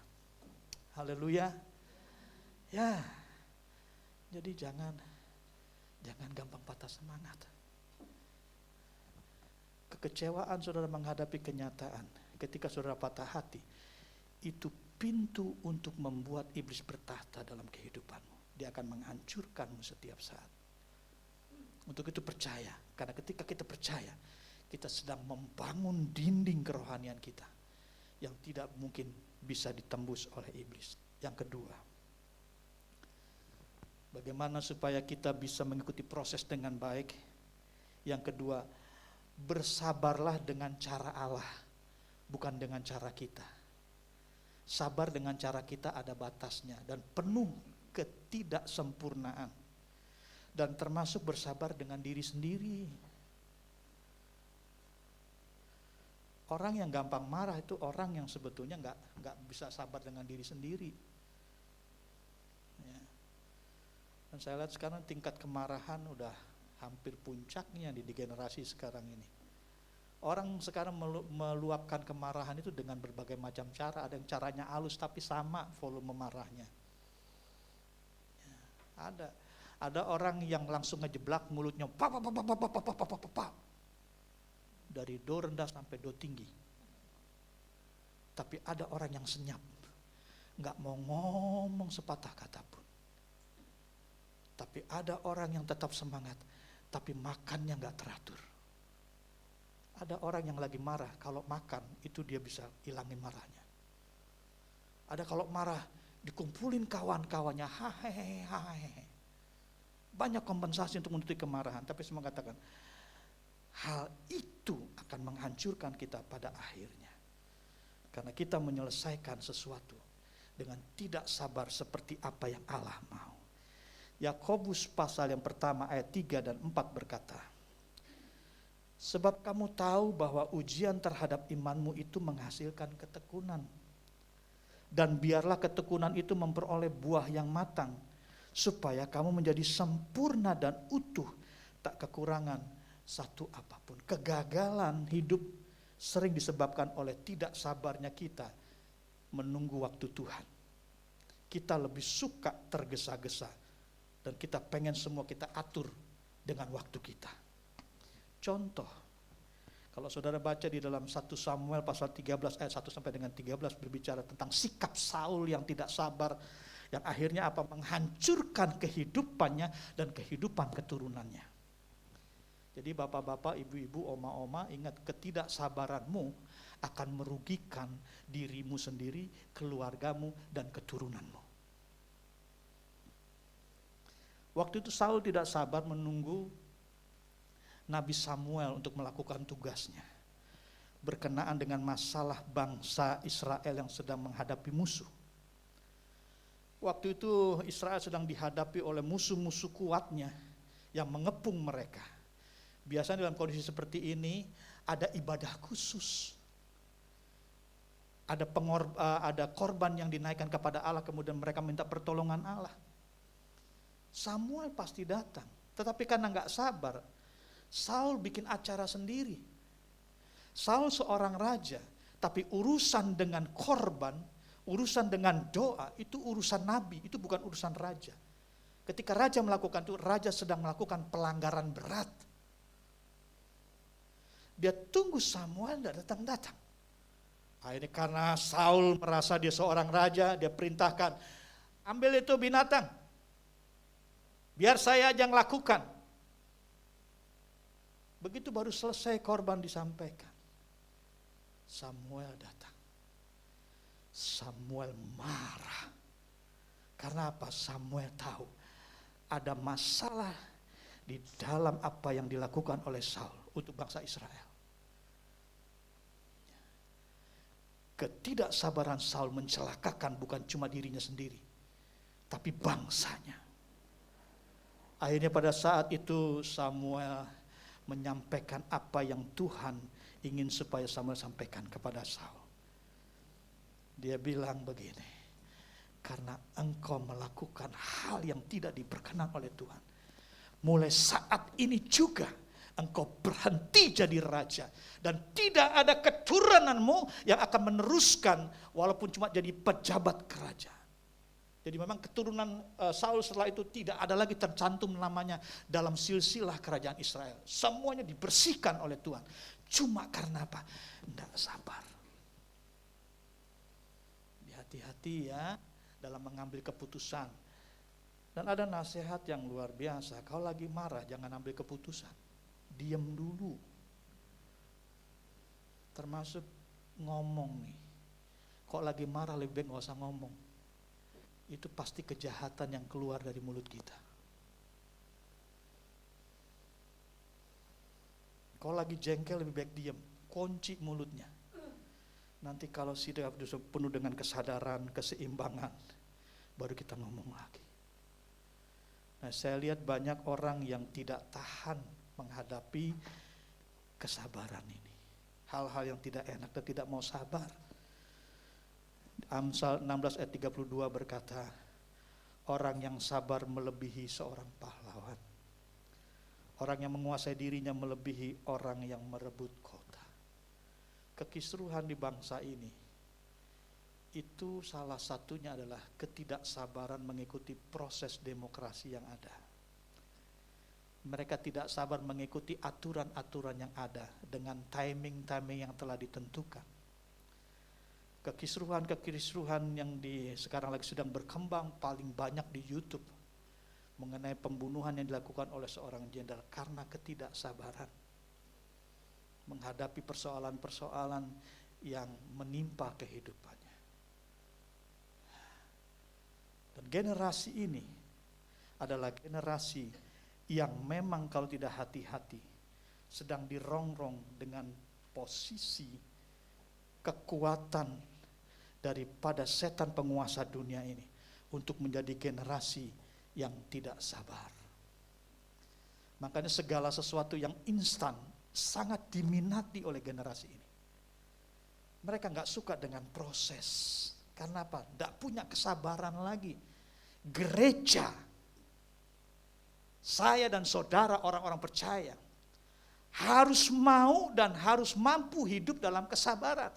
Haleluya. Ya, jadi jangan gampang patah semangat. Kekecewaan saudara menghadapi kenyataan, ketika saudara patah hati, itu pintu untuk membuat iblis bertahta dalam kehidupanmu. Dia akan menghancurkanmu setiap saat. Untuk itu percaya, karena ketika kita percaya, kita sedang membangun dinding kerohanian kita yang tidak mungkin bisa ditembus oleh iblis. Yang kedua, bagaimana supaya kita bisa mengikuti proses dengan baik? Yang kedua, bersabarlah dengan cara Allah, bukan dengan cara kita. Sabar dengan cara kita ada batasnya dan penuh ketidaksempurnaan. Dan termasuk bersabar dengan diri sendiri. Orang yang gampang marah itu orang yang sebetulnya nggak bisa sabar dengan diri sendiri. Ya. Dan saya lihat sekarang tingkat kemarahan udah hampir puncaknya di generasi sekarang ini. Orang sekarang meluapkan kemarahan itu dengan berbagai macam cara. Ada yang caranya halus tapi sama volume marahnya. Ya, ada orang yang langsung ngejeblak mulutnya dari do rendah sampai do tinggi. Tapi ada orang yang senyap, nggak mau ngomong sepatah kata pun. Tapi ada orang yang tetap semangat, tapi makannya nggak teratur. Ada orang yang lagi marah, kalau makan itu dia bisa hilangin marahnya. Ada kalau marah dikumpulin kawan-kawannya, hahehe. Banyak kompensasi untuk menutupi kemarahan, tapi semua katakan, hal itu akan menghancurkan kita pada akhirnya. Karena kita menyelesaikan sesuatu dengan tidak sabar seperti apa yang Allah mau. Yakobus pasal yang pertama ayat 3 dan 4 berkata, sebab kamu tahu bahwa ujian terhadap imanmu itu menghasilkan ketekunan. Dan biarlah ketekunan itu memperoleh buah yang matang, supaya kamu menjadi sempurna dan utuh, tak kekurangan satu apapun. Kegagalan hidup sering disebabkan oleh tidak sabarnya kita menunggu waktu Tuhan. Kita lebih suka tergesa-gesa dan kita pengen semua kita atur dengan waktu kita. Contoh, kalau saudara baca di dalam 1 Samuel pasal 13 ayat 1 sampai dengan 13 berbicara tentang sikap Saul yang tidak sabar, yang akhirnya apa? Menghancurkan kehidupannya dan kehidupan keturunannya. Jadi bapak-bapak, ibu-ibu, oma-oma, ingat ketidaksabaranmu akan merugikan dirimu sendiri, keluargamu, dan keturunanmu. Waktu itu Saul tidak sabar menunggu Nabi Samuel untuk melakukan tugasnya. Berkenaan dengan masalah bangsa Israel yang sedang menghadapi musuh. Waktu itu Israel sedang dihadapi oleh musuh-musuh kuatnya yang mengepung mereka. Biasanya dalam kondisi seperti ini ada ibadah khusus. Ada korban yang dinaikkan kepada Allah, kemudian mereka minta pertolongan Allah. Samuel pasti datang, tetapi karena nggak sabar, Saul bikin acara sendiri. Saul seorang raja, tapi urusan dengan korban, urusan dengan doa, itu urusan nabi, itu bukan urusan raja. Ketika raja melakukan itu, raja sedang melakukan pelanggaran berat. Dia tunggu Samuel tidak datang-datang. Akhirnya karena Saul merasa dia seorang raja, dia perintahkan, ambil itu binatang, biar saya aja yang lakukan. Begitu baru selesai korban disampaikan, Samuel datang. Samuel marah. Karena apa? Samuel tahu ada masalah di dalam apa yang dilakukan oleh Saul untuk bangsa Israel. Ketidaksabaran Saul mencelakakan bukan cuma dirinya sendiri, tapi bangsanya. Akhirnya pada saat itu Samuel menyampaikan apa yang Tuhan ingin supaya Samuel sampaikan kepada Saul. Dia bilang begini, karena engkau melakukan hal yang tidak diperkenan oleh Tuhan, mulai saat ini juga engkau berhenti jadi raja. Dan tidak ada keturunanmu yang akan meneruskan walaupun cuma jadi pejabat kerajaan. Jadi memang keturunan Saul setelah itu tidak ada lagi tercantum namanya dalam silsilah kerajaan Israel. Semuanya dibersihkan oleh Tuhan. Cuma karena apa? Tidak sabar. Hati-hati ya dalam mengambil keputusan. Dan ada nasihat yang luar biasa. Kalau lagi marah jangan ambil keputusan. Diam dulu. Termasuk ngomong nih. Kok lagi marah lebih baik gak usah ngomong. Itu pasti kejahatan yang keluar dari mulut kita. Kalau lagi jengkel lebih baik diam, kunci mulutnya. Nanti kalau sudah penuh dengan kesadaran, keseimbangan, baru kita ngomong lagi. Nah, saya lihat banyak orang yang tidak tahan menghadapi kesabaran ini. Hal-hal yang tidak enak dan tidak mau sabar. Amsal 16 ayat 32 berkata, orang yang sabar melebihi seorang pahlawan. Orang yang menguasai dirinya melebihi orang yang merebut kota. Kekisruhan di bangsa ini, itu salah satunya adalah ketidaksabaran mengikuti proses demokrasi yang ada. Mereka tidak sabar mengikuti aturan-aturan yang ada dengan timing-timing yang telah ditentukan. Kekisruhan yang sekarang lagi sedang berkembang paling banyak di YouTube mengenai pembunuhan yang dilakukan oleh seorang jenderal karena ketidaksabaran menghadapi persoalan-persoalan yang menimpa kehidupannya. Dan generasi ini adalah generasi yang memang kalau tidak hati-hati sedang dirongrong dengan posisi kekuatan daripada setan penguasa dunia ini untuk menjadi generasi yang tidak sabar. Makanya segala sesuatu yang instan sangat diminati oleh generasi ini. Mereka gak suka dengan proses. Karena apa? Gak punya kesabaran lagi. Gereja, saya dan saudara orang-orang percaya harus mau dan harus mampu hidup dalam kesabaran.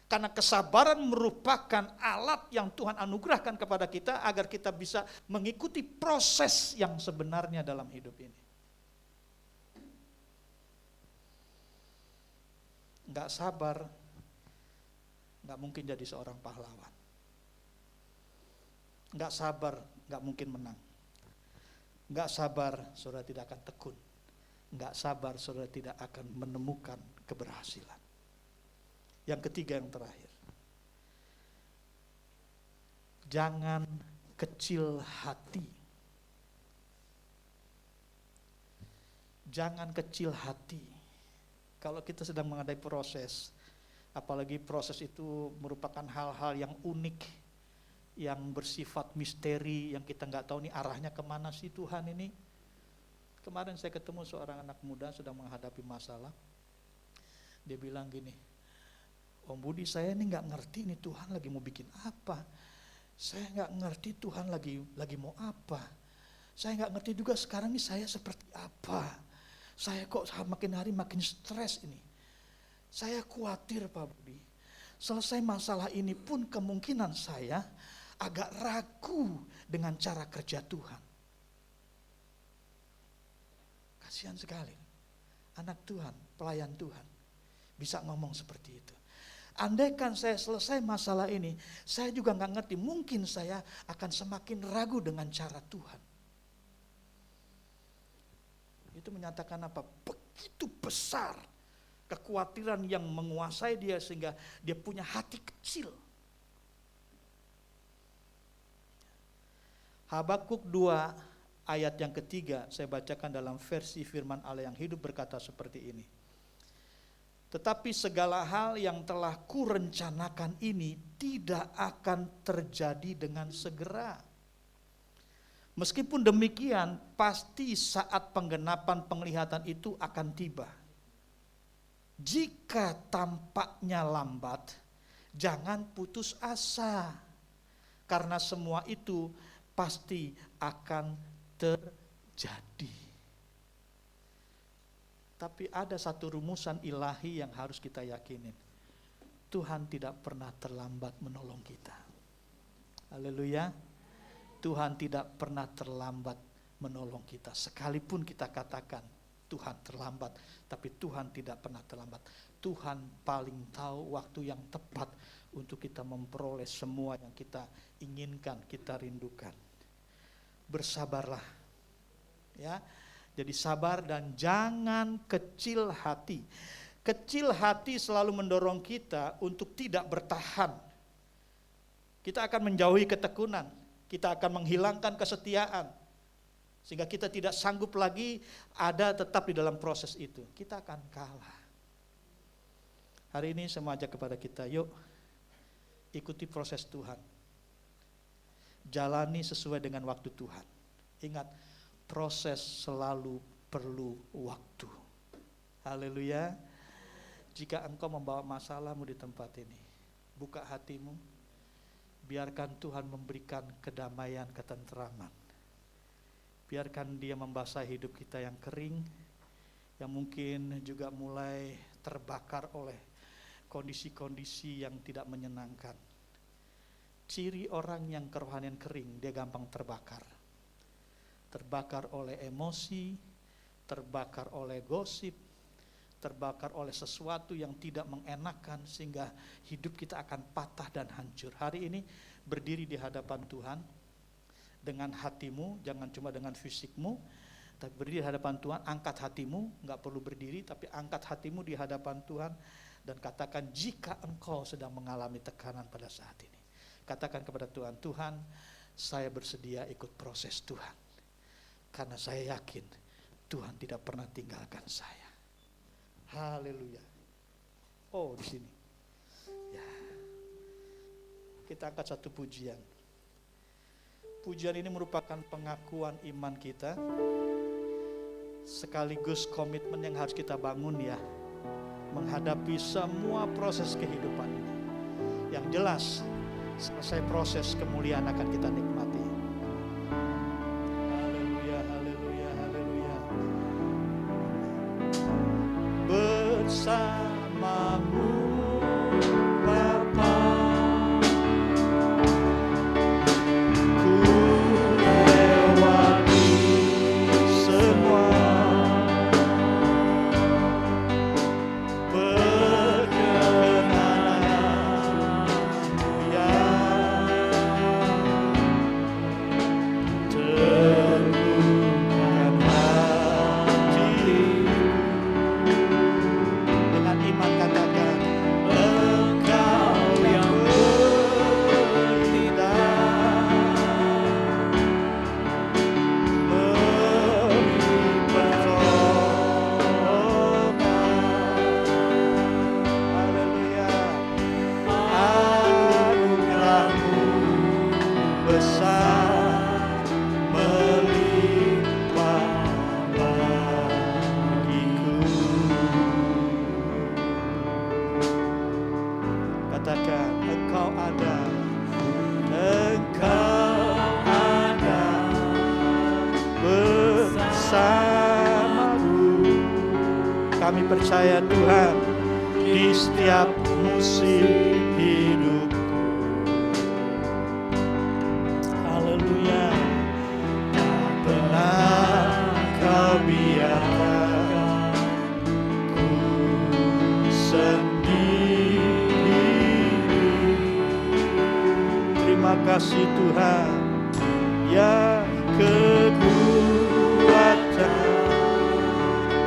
Karena kesabaran merupakan alat yang Tuhan anugerahkan kepada kita agar kita bisa mengikuti proses yang sebenarnya dalam hidup ini. Enggak sabar, enggak mungkin jadi seorang pahlawan. Enggak sabar, enggak mungkin menang. Enggak sabar, saudara tidak akan tekun. Enggak sabar, saudara tidak akan menemukan keberhasilan. Yang ketiga, yang terakhir, jangan kecil hati. Jangan kecil hati. Kalau kita sedang menghadapi proses, apalagi proses itu merupakan hal-hal yang unik, yang bersifat misteri, yang kita nggak tahu nih arahnya kemana sih Tuhan ini. Kemarin saya ketemu seorang anak muda sedang menghadapi masalah. Dia bilang gini, Om Budi, saya ini nggak ngerti nih Tuhan lagi mau bikin apa. Saya nggak ngerti Tuhan lagi mau apa. Saya nggak ngerti juga sekarang ini saya seperti apa. Saya kok makin hari makin stres ini. Saya khawatir Pak Budi. Selesai masalah ini pun kemungkinan saya agak ragu dengan cara kerja Tuhan. Kasihan sekali. Anak Tuhan, pelayan Tuhan bisa ngomong seperti itu. Andaikan saya selesai masalah ini, saya juga gak ngerti, mungkin saya akan semakin ragu dengan cara Tuhan. Itu menyatakan apa? Begitu besar kekhawatiran yang menguasai dia sehingga dia punya hati kecil. Habakuk 2 ayat yang ketiga, saya bacakan dalam versi firman Allah yang hidup berkata seperti ini. Tetapi segala hal yang telah kurencanakan ini tidak akan terjadi dengan segera. Meskipun demikian, pasti saat penggenapan penglihatan itu akan tiba. Jika tampaknya lambat, Jangan putus asa, karena semua itu pasti akan terjadi. Tapi ada satu rumusan ilahi yang harus kita yakinin. Tuhan tidak pernah terlambat menolong kita. Haleluya. Tuhan tidak pernah terlambat menolong kita. Sekalipun kita katakan Tuhan terlambat, tapi Tuhan tidak pernah terlambat. Tuhan paling tahu waktu yang tepat untuk kita memperoleh semua yang kita inginkan, kita rindukan. Bersabarlah. Ya. Jadi sabar dan jangan kecil hati. Kecil hati selalu mendorong kita untuk tidak bertahan. Kita akan menjauhi ketekunan, kita akan menghilangkan kesetiaan, sehingga kita tidak sanggup lagi ada tetap di dalam proses itu. Kita akan kalah. Hari ini saya mengajak kepada kita, yuk ikuti proses Tuhan. Jalani sesuai dengan waktu Tuhan. Ingat, proses selalu perlu waktu. Haleluya. Jika engkau membawa masalahmu di tempat ini, buka hatimu, biarkan Tuhan memberikan kedamaian, ketenteraman. Biarkan Dia membasahi hidup kita yang kering, yang mungkin juga mulai terbakar oleh kondisi-kondisi yang tidak menyenangkan. Ciri orang yang kerohanian kering, dia gampang terbakar. Terbakar oleh emosi, terbakar oleh gosip, terbakar oleh sesuatu yang tidak mengenakan, sehingga hidup kita akan patah dan hancur. Hari ini berdiri di hadapan Tuhan dengan hatimu, jangan cuma dengan fisikmu, tapi berdiri di hadapan Tuhan. Angkat hatimu, gak perlu berdiri, tapi angkat hatimu di hadapan Tuhan dan katakan, jika engkau sedang mengalami tekanan pada saat ini, katakan kepada Tuhan, Tuhan, saya bersedia ikut proses Tuhan, karena saya yakin Tuhan tidak pernah tinggalkan saya. Haleluya. Oh, di sini. Ya. Kita angkat satu pujian. Pujian ini merupakan pengakuan iman kita, sekaligus komitmen yang harus kita bangun ya, menghadapi semua proses kehidupan ini. Yang jelas, selesai proses, kemuliaan akan kita nikmati. Haleluya, haleluya, haleluya. Bersamamu Bapa, ku lewati semua perkenanan yang teguhkan hati. Dengan iman katakan, Engkau yang bertindak, beri pertolongan. Haleluya. Anugerahmu besar, melimpah bagiku. Katakan, Engkau ada, Engkau ada bersamaku. Kami percaya Tuhan di setiap musim hidupku. Haleluya. Tak pernah Kau biarkan ku sendiri. Terima kasih Tuhan, ya kekuatan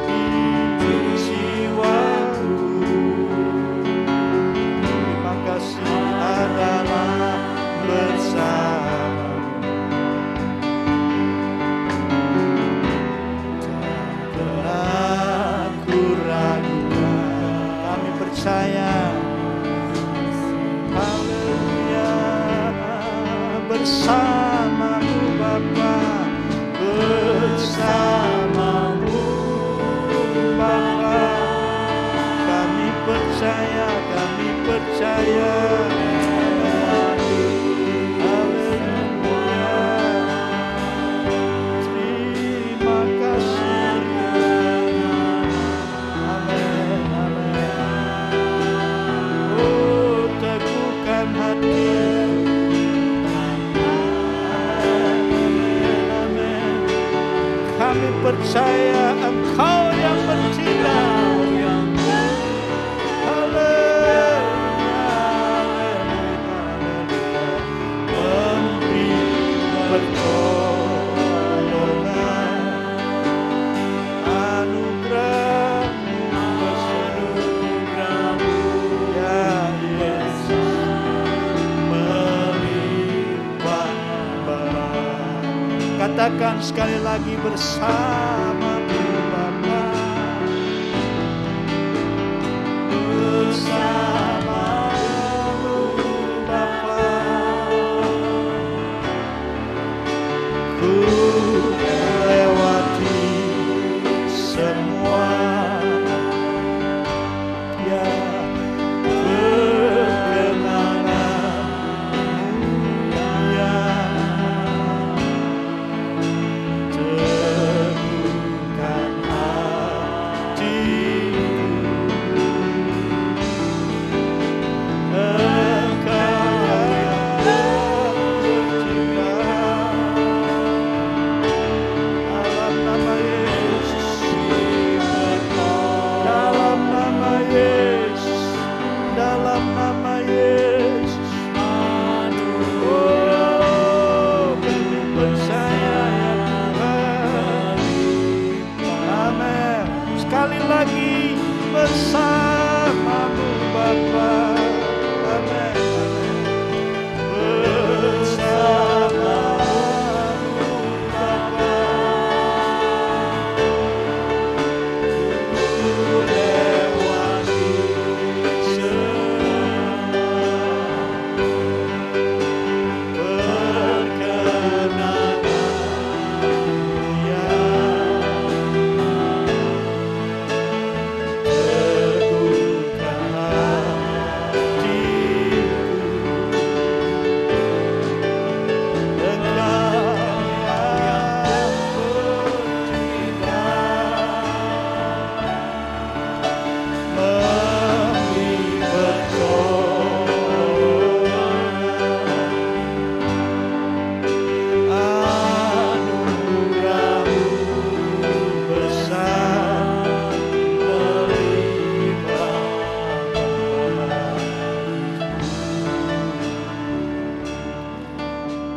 di jiwaku. Terima kasih adalah bersamamu. Tak pernah ku ragukan, kami percaya. Haleluya. Bersamamu Bapa, bersamamu Bapa. Kami percaya, kami percaya. Kami percaya Engkau yang bertindak. Memberi pertolongan, anugerah-Mu ya Yesus, melimpah baik. Katakan sekali lagi bersama-Mu Bapa, bersama-Mu Bapa, ku lewati semua ya perkenanan-Mu ya, teguhkan hatiku. Engkau yang bertindak dalam nama Yesus, dalam nama Yesus, dalam nama Yesus. Oh, kami percaya ya Tuhan. Amin. Sekali lagi bersama-Mu Bapa. Amin. Bersama-Mu Bapa, ku lewati semua perkenanan-Mu ya, teguhkan hatiku. Engkau yang bertindak, memberi pertolongan, anugerah-Mu besar, melimpah.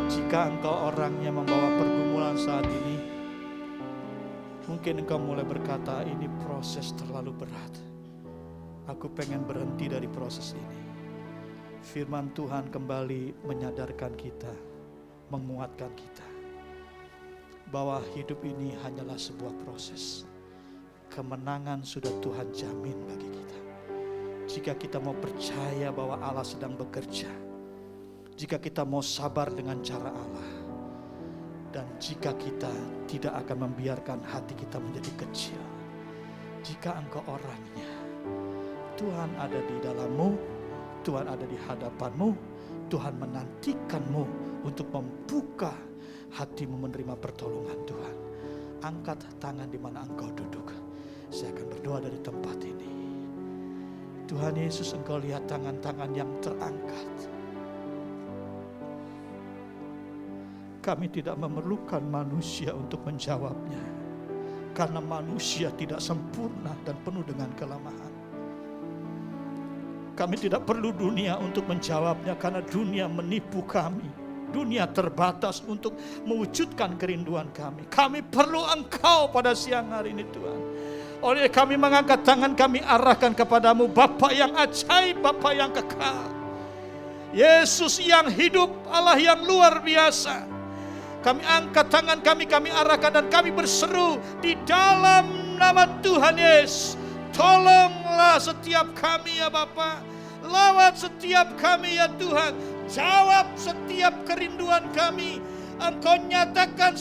Jika engkau orang yang membawa pergumulan saat ini, mungkin engkau mulai berkata, ini proses terlalu berat. Aku pengen berhenti dari proses ini. Firman Tuhan kembali menyadarkan kita, menguatkan kita, bahwa hidup ini hanyalah sebuah proses. Kemenangan sudah Tuhan jamin bagi kita. Jika kita mau percaya bahwa Allah sedang bekerja, jika kita mau sabar dengan cara Allah, dan jika kita tidak akan membiarkan hati kita menjadi kecil. Jika engkau orangnya, Tuhan ada di dalammu, Tuhan ada di hadapanmu, Tuhan menantikanmu untuk membuka hatimu menerima pertolongan Tuhan. Angkat tangan di mana engkau duduk. Saya akan berdoa dari tempat ini. Tuhan Yesus, engkau lihat tangan-tangan yang terangkat. Kami tidak memerlukan manusia untuk menjawabnya, karena manusia tidak sempurna dan penuh dengan kelemahan. Kami tidak perlu dunia untuk menjawabnya, karena dunia menipu kami. Dunia terbatas untuk mewujudkan kerinduan kami. Kami perlu Engkau pada siang hari ini Tuhan. Oleh kami mengangkat tangan, kami arahkan kepadamu, Bapa yang ajaib, Bapa yang kekal, Yesus yang hidup, Allah yang luar biasa. Kami angkat tangan kami arahkan dan kami berseru di dalam nama Tuhan Yesus. Tolonglah setiap kami ya Bapa. Lawat setiap kami ya Tuhan. Jawab setiap kerinduan kami. Engkau nyatakan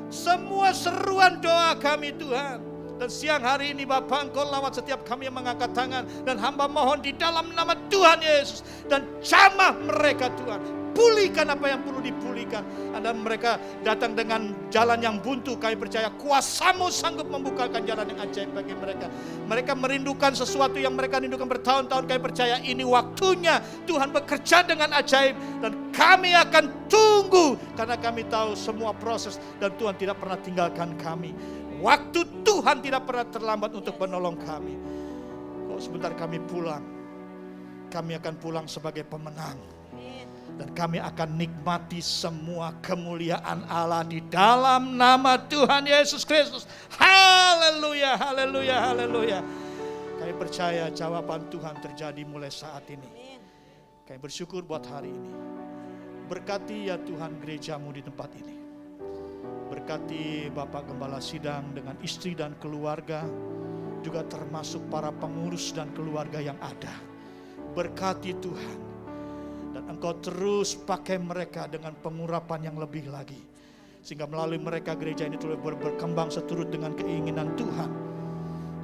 semua seruan doa kami Tuhan. Dan siang hari ini Bapa, Engkau lawat setiap kami yang mengangkat tangan. Dan hamba mohon di dalam nama Tuhan Yesus. Dan jamah mereka Tuhan. pulihkan apa yang perlu dipulihkan. Dan mereka datang dengan jalan yang buntu, kami percaya kuasa-Mu sanggup membukakan jalan yang ajaib bagi mereka. Mereka merindukan sesuatu yang mereka rindukan bertahun-tahun, kami percaya ini waktunya Tuhan bekerja dengan ajaib. Dan kami akan tunggu karena kami tahu semua proses dan Tuhan tidak pernah tinggalkan kami. Waktu Tuhan tidak pernah terlambat untuk menolong kami. Kalau sebentar kami pulang, kami akan pulang sebagai pemenang. Dan kami akan nikmati semua kemuliaan Allah di dalam nama Tuhan Yesus Kristus. Haleluya, haleluya, haleluya. Kami percaya jawaban Tuhan terjadi mulai saat ini. Kami bersyukur buat hari ini. Berkati ya Tuhan gereja-Mu di tempat ini. Berkati Bapak Gembala Sidang dengan istri dan keluarga, juga termasuk para pengurus dan keluarga yang ada. Berkati Tuhan, dan Engkau terus pakai mereka dengan pengurapan yang lebih lagi, sehingga melalui mereka gereja ini terus berkembang seturut dengan keinginan Tuhan.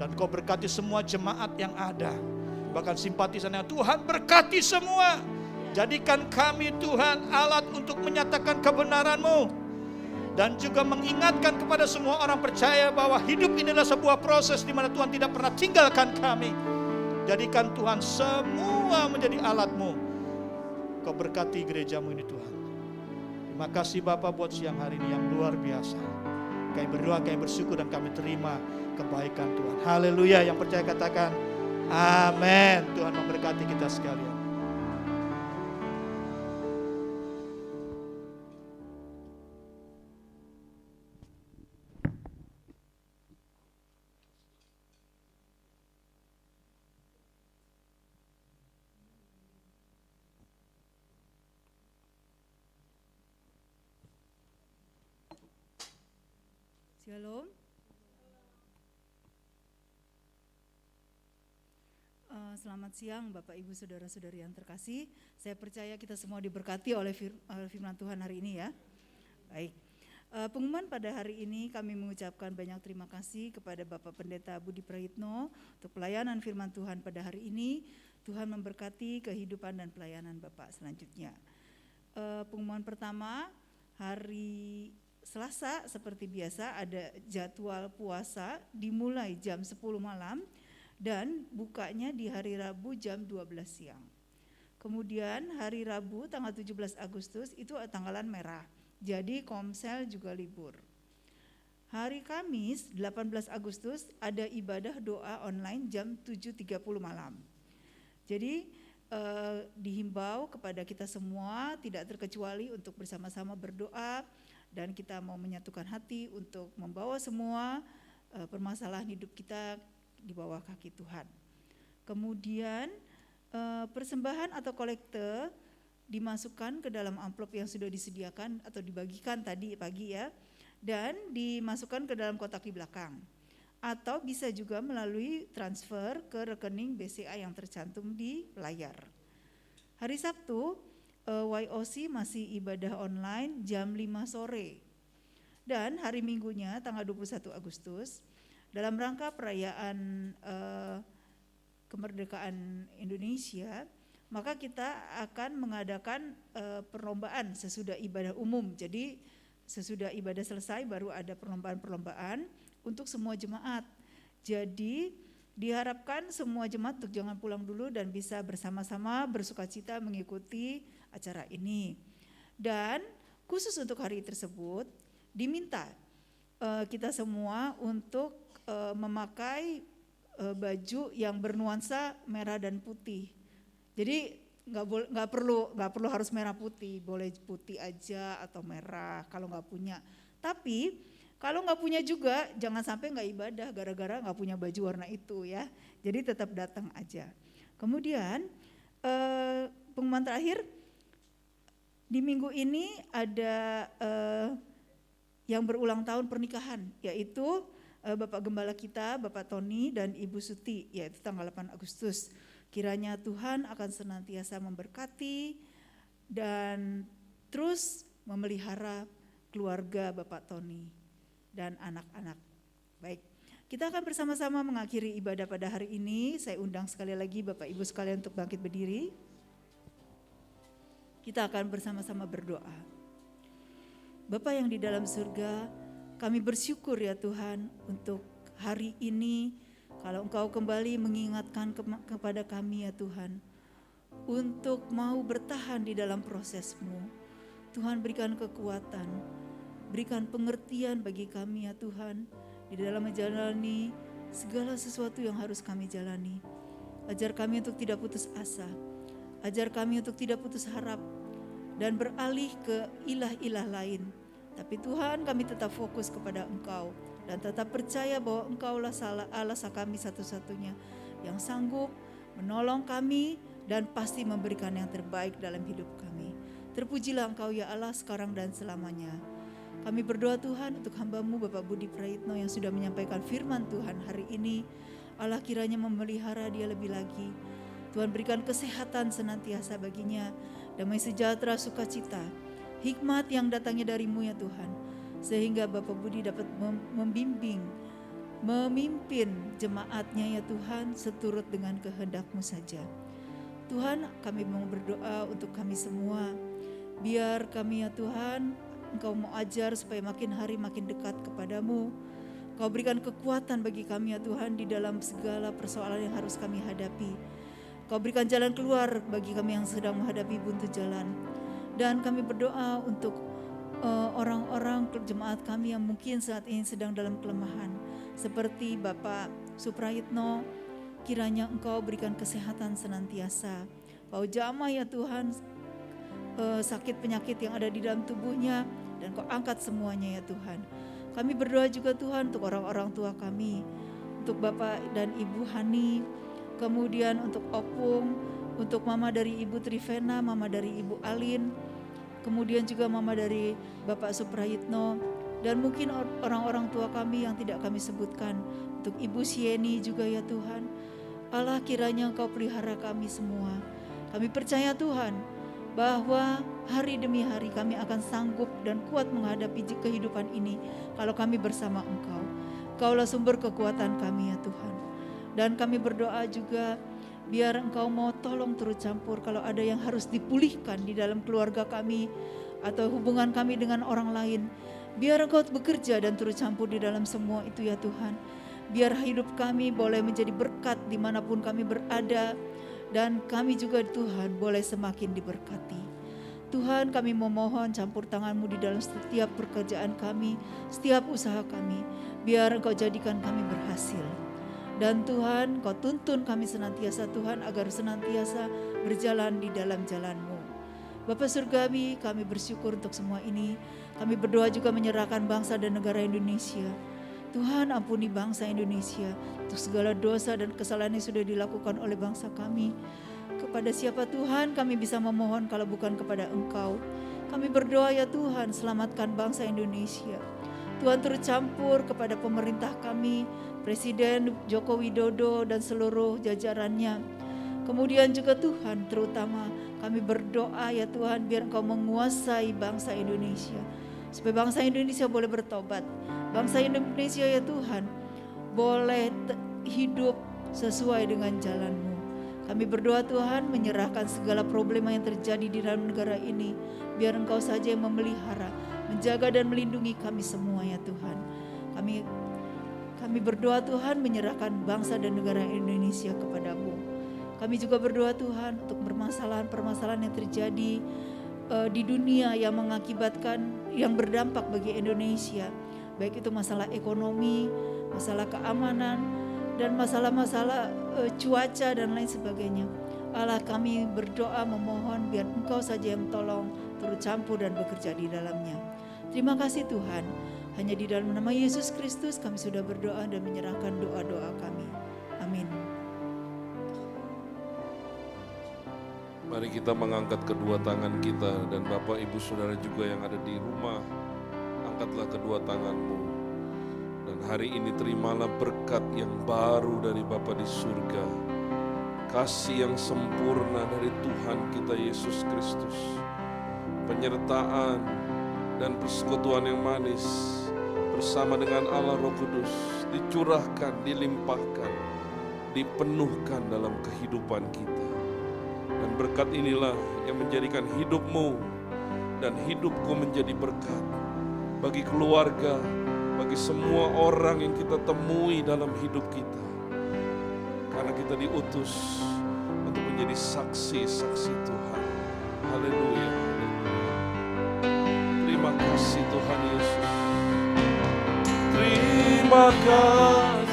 Dan Engkau berkati semua jemaat yang ada, bahkan simpatisan yang Tuhan berkati semua. Jadikan kami Tuhan alat untuk menyatakan kebenaran-Mu, dan juga mengingatkan kepada semua orang percaya bahwa hidup ini adalah sebuah proses di mana Tuhan tidak pernah tinggalkan kami. Jadikan Tuhan semua menjadi alat-Mu. Kau berkati gereja-Mu ini Tuhan. Terima kasih Bapa buat siang hari ini yang luar biasa. Kami berdoa, kami bersyukur dan kami terima kebaikan Tuhan. Haleluya, yang percaya katakan amin. Tuhan memberkati kita sekalian. Shalom. Selamat siang Bapak Ibu Saudara-saudari yang terkasih. Saya percaya kita semua diberkati oleh firman Tuhan hari ini ya. Baik. Pengumuman pada hari ini kami mengucapkan banyak terima kasih kepada Bapak Pendeta Budi Prayitno untuk pelayanan firman Tuhan pada hari ini. Tuhan memberkati kehidupan dan pelayanan Bapak selanjutnya. Pengumuman pertama, hari Selasa seperti biasa ada jadwal puasa dimulai jam 10 malam dan bukanya di hari Rabu jam 12 siang. Kemudian hari Rabu tanggal 17 Agustus itu tanggalan merah, jadi Komsel juga libur. Hari Kamis 18 Agustus ada ibadah doa online jam 7.30 malam. Jadi dihimbau kepada kita semua tidak terkecuali untuk bersama-sama berdoa, dan kita mau menyatukan hati untuk membawa semua permasalahan hidup kita di bawah kaki Tuhan. Kemudian persembahan atau kolekte dimasukkan ke dalam amplop yang sudah disediakan atau dibagikan tadi pagi ya, dan dimasukkan ke dalam kotak di belakang. Atau bisa juga melalui transfer ke rekening BCA yang tercantum di layar. Hari Sabtu YOC masih ibadah online jam 5 sore. Dan hari Minggunya tanggal 21 Agustus dalam rangka perayaan kemerdekaan Indonesia, maka kita akan mengadakan perlombaan sesudah ibadah umum. Jadi sesudah ibadah selesai baru ada perlombaan-perlombaan untuk semua jemaat. Jadi diharapkan semua jemaat untuk jangan pulang dulu dan bisa bersama-sama bersukacita mengikuti acara ini. Dan khusus untuk hari tersebut diminta kita semua untuk memakai baju yang bernuansa merah dan putih. Jadi nggak perlu harus merah putih, boleh putih aja atau merah kalau nggak punya. Tapi kalau nggak punya juga jangan sampai nggak ibadah gara-gara nggak punya baju warna itu ya. Jadi tetap datang aja. Kemudian pengumuman terakhir, di minggu ini ada yang berulang tahun pernikahan, yaitu Bapak Gembala kita, Bapak Tony dan Ibu Suti, yaitu tanggal 8 Agustus. Kiranya Tuhan akan senantiasa memberkati dan terus memelihara keluarga Bapak Tony dan anak-anak. Baik, kita akan bersama-sama mengakhiri ibadah pada hari ini. Saya undang sekali lagi Bapak Ibu sekalian untuk bangkit berdiri. kita akan bersama-sama berdoa. Bapa yang di dalam surga, kami bersyukur ya Tuhan untuk hari ini, kalau Engkau kembali mengingatkan kepada kami ya Tuhan, untuk mau bertahan di dalam proses-Mu. Tuhan berikan kekuatan, berikan pengertian bagi kami ya Tuhan, di dalam menjalani segala sesuatu yang harus kami jalani. Ajar kami untuk tidak putus asa, ajar kami untuk tidak putus harap, dan beralih ke ilah-ilah lain. Tapi Tuhan, kami tetap fokus kepada Engkau, dan tetap percaya bahwa Engkaulah Allah kami satu-satunya yang sanggup menolong kami dan pasti memberikan yang terbaik dalam hidup kami. Terpujilah Engkau ya Allah sekarang dan selamanya. Kami berdoa Tuhan untuk hamba-Mu Bapak Budi Praitno yang sudah menyampaikan firman Tuhan hari ini. Allah kiranya memelihara dia lebih lagi. Tuhan berikan kesehatan senantiasa baginya, damai sejahtera, sukacita, hikmat yang datangnya dari-Mu ya Tuhan, sehingga Bapak Budi dapat memimpin jemaatnya ya Tuhan seturut dengan kehendak-Mu saja. Tuhan, kami mau berdoa untuk kami semua, biar kami ya Tuhan, Engkau mau ajar supaya makin hari makin dekat kepadamu. Kau berikan kekuatan bagi kami ya Tuhan di dalam segala persoalan yang harus kami hadapi. Kau berikan jalan keluar bagi kami yang sedang menghadapi buntu jalan. Dan kami berdoa untuk orang-orang jemaat kami yang mungkin saat ini sedang dalam kelemahan. Seperti Bapak Suprayitno, kiranya Engkau berikan kesehatan senantiasa. Kau jamah ya Tuhan sakit penyakit yang ada di dalam tubuhnya, dan Kau angkat semuanya ya Tuhan. Kami berdoa juga Tuhan untuk orang-orang tua kami, untuk Bapak dan Ibu Hani, kemudian untuk Opung, untuk Mama dari Ibu Trivena, Mama dari Ibu Alin, kemudian juga Mama dari Bapak Suprayitno, dan mungkin orang-orang tua kami yang tidak kami sebutkan, untuk Ibu Sieni juga ya Tuhan. Allah kiranya Engkau pelihara kami semua. Kami percaya Tuhan, bahwa hari demi hari kami akan sanggup dan kuat menghadapi kehidupan ini kalau kami bersama Engkau. Engkaulah sumber kekuatan kami ya Tuhan. Dan kami berdoa juga biar Engkau mau tolong turut campur kalau ada yang harus dipulihkan di dalam keluarga kami atau hubungan kami dengan orang lain. Biar Engkau bekerja dan turut campur di dalam semua itu ya Tuhan. Biar hidup kami boleh menjadi berkat dimanapun kami berada, dan kami juga Tuhan boleh semakin diberkati. Tuhan, kami memohon campur tangan-Mu di dalam setiap pekerjaan kami, setiap usaha kami. Biar Engkau jadikan kami berhasil. Dan Tuhan, Kau tuntun kami senantiasa Tuhan, agar senantiasa berjalan di dalam jalan-Mu. Bapa Surgawi, kami bersyukur untuk semua ini. Kami berdoa juga menyerahkan bangsa dan negara Indonesia. Tuhan, ampuni bangsa Indonesia untuk segala dosa dan kesalahan yang sudah dilakukan oleh bangsa kami. Kepada siapa Tuhan kami bisa memohon kalau bukan kepada Engkau? Kami berdoa ya Tuhan, selamatkan bangsa Indonesia. Tuhan turut campur kepada pemerintah kami, Presiden Joko Widodo dan seluruh jajarannya. Kemudian juga Tuhan, terutama kami berdoa ya Tuhan, biar Engkau menguasai bangsa Indonesia, supaya bangsa Indonesia boleh bertobat. Bangsa Indonesia ya Tuhan boleh hidup sesuai dengan jalan-Mu. Kami berdoa Tuhan, menyerahkan segala problema yang terjadi di dalam negara ini, biar Engkau saja yang memelihara, menjaga dan melindungi kami semua ya Tuhan. Kami berdoa Tuhan, menyerahkan bangsa dan negara Indonesia kepada-Mu. Kami juga berdoa Tuhan untuk permasalahan-permasalahan yang terjadi di dunia yang mengakibatkan, yang berdampak bagi Indonesia. Baik itu masalah ekonomi, masalah keamanan, dan masalah-masalah cuaca dan lain sebagainya. Allah, kami berdoa memohon biar Engkau saja yang tolong, turut campur dan bekerja di dalamnya. Terima kasih Tuhan. Hanya di dalam nama Yesus Kristus kami sudah berdoa dan menyerahkan doa-doa kami. Amin. Mari kita mengangkat kedua tangan kita, dan Bapak Ibu Saudara juga yang ada di rumah, angkatlah kedua tanganmu. Dan hari ini terimalah berkat yang baru dari Bapa di surga, kasih yang sempurna dari Tuhan kita Yesus Kristus, penyertaan dan persekutuan yang manis bersama dengan Allah Roh Kudus dicurahkan, dilimpahkan, dipenuhkan dalam kehidupan kita. Dan berkat inilah yang menjadikan hidupmu dan hidupku menjadi berkat bagi keluarga, bagi semua orang yang kita temui dalam hidup kita. Karena kita diutus untuk menjadi saksi-saksi Tuhan. Haleluya. Terima kasih Tuhan Yesus. Terima kasih.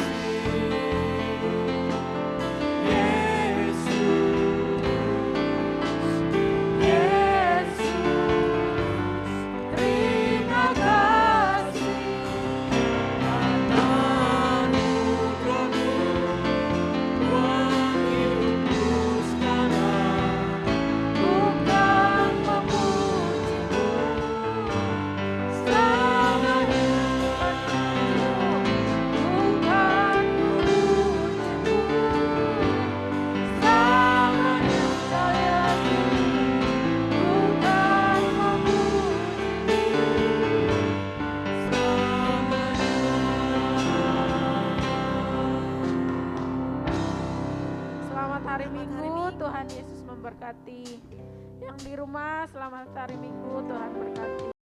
Tuhan Yesus memberkati. Yang di rumah selamat hari Minggu, Tuhan berkati.